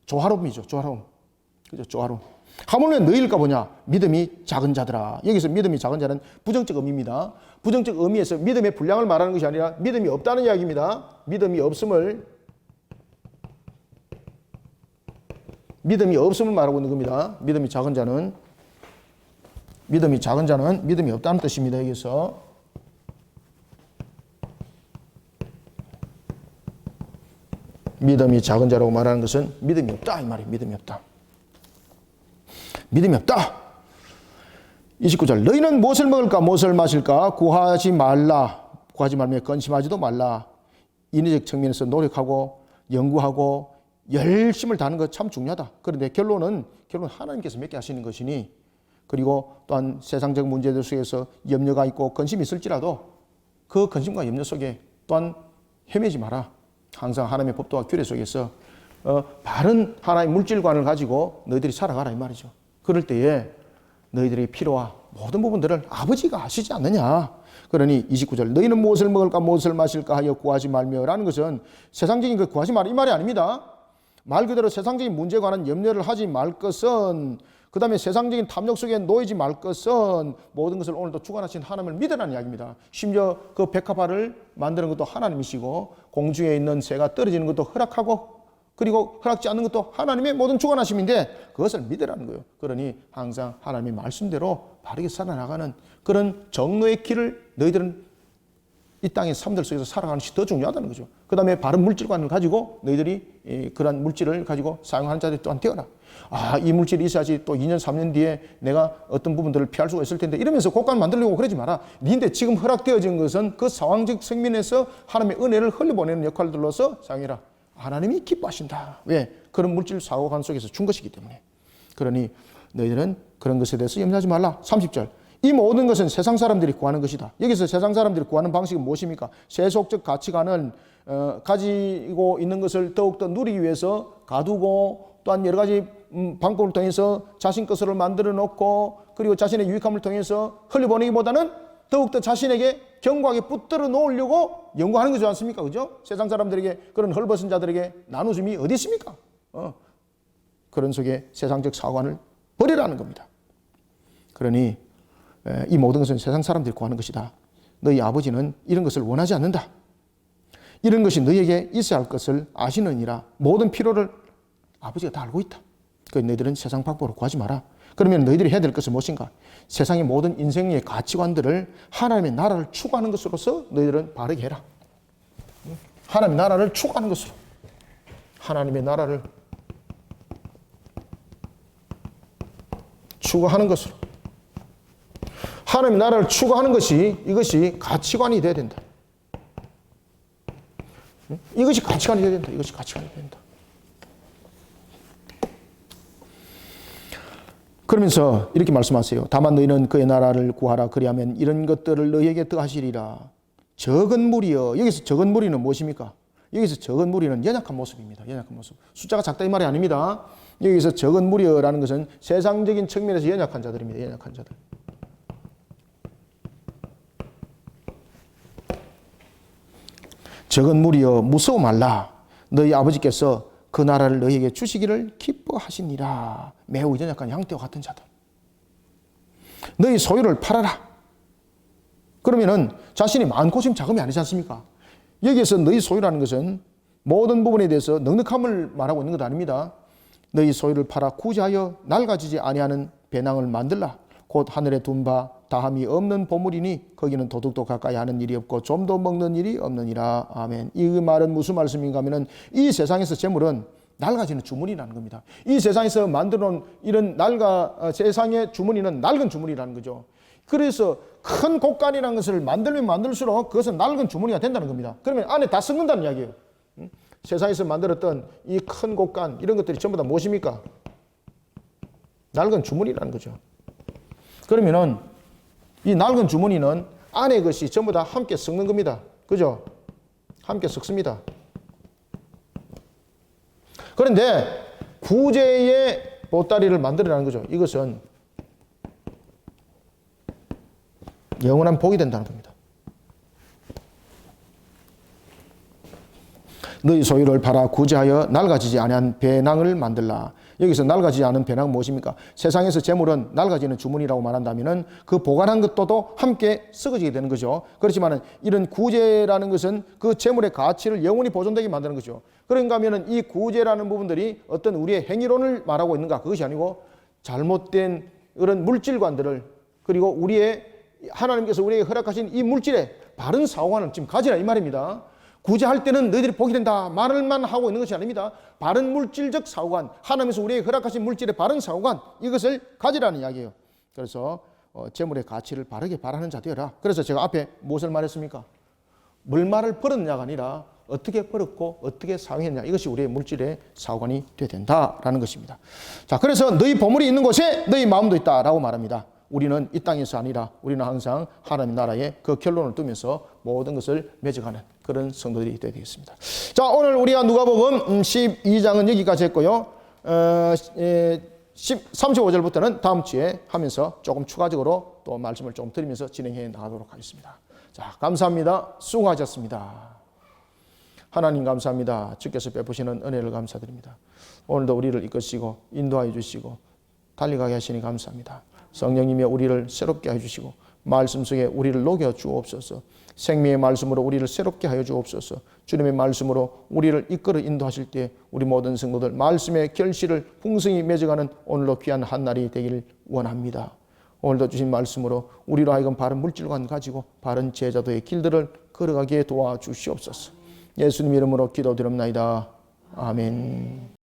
조화로움이죠. 조화로움. 그죠? 조화로움. 하물며 너희일까 보냐? 믿음이 작은 자들아. 여기서 믿음이 작은 자는 부정적 의미입니다. 부정적 의미에서 믿음의 분량을 말하는 것이 아니라 믿음이 없다는 이야기입니다. 믿음이 없음을 말하고 있는 겁니다. 믿음이 작은 자는 믿음이 없다는 뜻입니다. 여기서 믿음이 작은 자라고 말하는 것은 믿음이 없다 이 말이에요. 믿음이 없다. 믿음이 없다. 29절. 너희는 무엇을 먹을까 무엇을 마실까 구하지 말며 근심하지도 말라. 인위적 측면에서 노력하고 연구하고 열심을 다하는 것 참 중요하다. 그런데 결론은 하나님께서 맺게 하시는 것이니, 그리고 또한 세상적 문제들 속에서 염려가 있고 근심이 있을지라도 그 근심과 염려 속에 또한 헤매지 마라. 항상 하나님의 법도와 규례 속에서 바른 하나의 물질관을 가지고 너희들이 살아가라 이 말이죠. 그럴 때에 너희들의 필요와 모든 부분들을 아버지가 아시지 않느냐. 그러니 29절 너희는 무엇을 먹을까 무엇을 마실까 하여 구하지 말며 라는 것은 세상적인 그 구하지 말라 이 말이 아닙니다. 말 그대로 세상적인 문제에 관한 염려를 하지 말 것은, 그 다음에 세상적인 탐욕 속에 놓이지 말 것은 모든 것을 오늘도 주관하신 하나님을 믿으라는 이야기입니다. 심지어 그 백합화를 만드는 것도 하나님이시고 공중에 있는 새가 떨어지는 것도 허락하고 그리고 허락지 않는 것도 하나님의 모든 주관하심인데 그것을 믿으라는 거예요. 그러니 항상 하나님의 말씀대로 바르게 살아나가는 그런 정로의 길을 너희들은 이 땅의 삶들 속에서 살아가는 것이 더 중요하다는 거죠. 그 다음에 바른 물질관을 가지고 너희들이 그러한 물질을 가지고 사용하는 자들이 또한 되어라. 이 물질이 있어야지 또 2년 3년 뒤에 내가 어떤 부분들을 피할 수가 있을 텐데 이러면서 곡간 만들려고 그러지 마라. 니인데 지금 허락되어진 것은 그 상황적 측면에서 하나님의 은혜를 흘려보내는 역할들로서 사용해라. 하나님이 기뻐하신다. 왜? 그런 물질 사고관 속에서 준 것이기 때문에. 그러니 너희들은 그런 것에 대해서 염려하지 말라. 30절 이 모든 것은 세상 사람들이 구하는 것이다. 여기서 세상 사람들이 구하는 방식은 무엇입니까? 세속적 가치관을 가지고 있는 것을 더욱더 누리기 위해서 가두고 또한 여러 가지 방법을 통해서 자신 것으로 만들어 놓고 그리고 자신의 유익함을 통해서 흘려보내기보다는 더욱더 자신에게 견고하게 붙들어 놓으려고 연구하는 거지 않습니까? 그죠? 세상 사람들에게 그런 헐벗은 자들에게 나눠줌이 어디 있습니까? 그런 속에 세상적 사관을 버리라는 겁니다. 그러니 이 모든 것은 세상 사람들이 구하는 것이다. 너희 아버지는 이런 것을 원하지 않는다. 이런 것이 너희에게 있어야 할 것을 아시느니라. 모든 필요를 아버지가 다 알고 있다. 그러니 너희들은 세상 방법으로 구하지 마라. 그러면 너희들이 해야 될 것은 무엇인가? 세상의 모든 인생의 가치관들을 하나님의 나라를 추구하는 것으로서 너희들은 바르게 해라. 하나님의 나라를 추구하는 것으로. 하나님의 나라를 추구하는 것으로. 하나님의 나라를 추구하는 것이 이것이 가치관이 되어야 된다. 이것이 가치관이 되어야 된다. 이것이 가치관이 되어야 된다. 그러면서 이렇게 말씀하세요. 다만 너희는 그의 나라를 구하라. 그리하면 이런 것들을 너희에게 더하시리라. 적은 무리여. 여기서 적은 무리는 무엇입니까? 여기서 적은 무리는 연약한 모습입니다. 연약한 모습. 숫자가 작다 이 말이 아닙니다. 여기서 적은 무리여라는 것은 세상적인 측면에서 연약한 자들입니다. 연약한 자들. 적은 무리여 무서워 말라. 너희 아버지께서 그 나라를 너희에게 주시기를 기뻐하시니라. 매우 연약한 양떼와 같은 자들. 너희 소유를 팔아라. 그러면은 자신이 많고 지금 자금이 아니지 않습니까? 여기에서 너희 소유라는 것은 모든 부분에 대해서 넉넉함을 말하고 있는 것 아닙니다. 너희 소유를 팔아 구제하여 낡아지지 아니하는 배낭을 만들라. 곧 하늘에 둔 바 다함이 없는 보물이니 거기는 도둑도 가까이 하는 일이 없고 좀도 먹는 일이 없느니라. 아멘. 이 말은 무슨 말씀인가 하면은 이 세상에서 재물은 낡아지는 주머니라는 겁니다. 이 세상에서 만들어 놓은 이런 세상의 주머니는 낡은 주머니라는 거죠. 그래서 큰 곡간이라는 것을 만들면 만들수록 그것은 낡은 주머니가 된다는 겁니다. 그러면 안에 다 썩는다는 이야기예요. 세상에서 만들었던 이 큰 곡간 이런 것들이 전부 다 무엇입니까? 낡은 주머니라는 거죠. 그러면은 이 낡은 주머니는 안에 것이 전부 다 함께 썩는 겁니다. 그죠? 함께 썩습니다. 그런데 구제의 보따리를 만들어내는 거죠. 이것은 영원한 복이 된다는 겁니다. 너희 소유를 팔아 구제하여 낡아지지 아니한 배낭을 만들라. 여기서 낡아지지 않은 배낭은 무엇입니까? 세상에서 재물은 낡아지는 주머니라고 말한다면은 그 보관한 것도 함께 썩어지게 되는 거죠. 그렇지만은 이런 구제라는 것은 그 재물의 가치를 영원히 보존되게 만드는 거죠. 그런가 하면은 이 구제라는 부분들이 어떤 우리의 행위론을 말하고 있는가? 그것이 아니고 잘못된 이런 물질관들을 그리고 우리의 하나님께서 우리에게 허락하신 이 물질의 바른 사고관을 지금 가지라 이 말입니다. 구제할 때는 너희들이 복이 된다 말을만 하고 있는 것이 아닙니다. 바른 물질적 사고관, 하나님께서 우리에게 허락하신 물질의 바른 사고관, 이것을 가지라는 이야기예요. 그래서 재물의 가치를 바르게 바라는 자 되어라. 그래서 제가 앞에 무엇을 말했습니까? 물말을 버렸느냐가 아니라 어떻게 벌었고 어떻게 사용했냐, 이것이 우리의 물질의 사관이 되어야 된다라는 것입니다. 자, 그래서 너희 보물이 있는 곳에 너희 마음도 있다라고 말합니다. 우리는 이 땅에서 아니라 우리는 항상 하나님 나라에 그 결론을 두면서 모든 것을 맺어가는 그런 성도들이 되어야 되겠습니다. 자, 오늘 우리가 누가복음 12장은 여기까지 했고요. 35절부터는 다음 주에 하면서 조금 추가적으로 또 말씀을 좀 드리면서 진행해 나가도록 하겠습니다. 자, 감사합니다. 수고하셨습니다. 하나님 감사합니다. 주께서 베푸시는 은혜를 감사드립니다. 오늘도 우리를 이끄시고 인도하여 주시고 달려가게 하시니 감사합니다. 성령님이 우리를 새롭게 해주시고 말씀 속에 우리를 녹여 주옵소서. 생명의 말씀으로 우리를 새롭게 하여 주옵소서. 주님의 말씀으로 우리를 이끌어 인도하실 때 우리 모든 성도들 말씀의 결실을 풍성히 맺어가는 오늘도 귀한 한 날이 되기를 원합니다. 오늘도 주신 말씀으로 우리로 하여금 바른 물질관 가지고 바른 제자도의 길들을 걸어가게 도와주시옵소서. 예수님 이름으로 기도드립나이다. 아멘.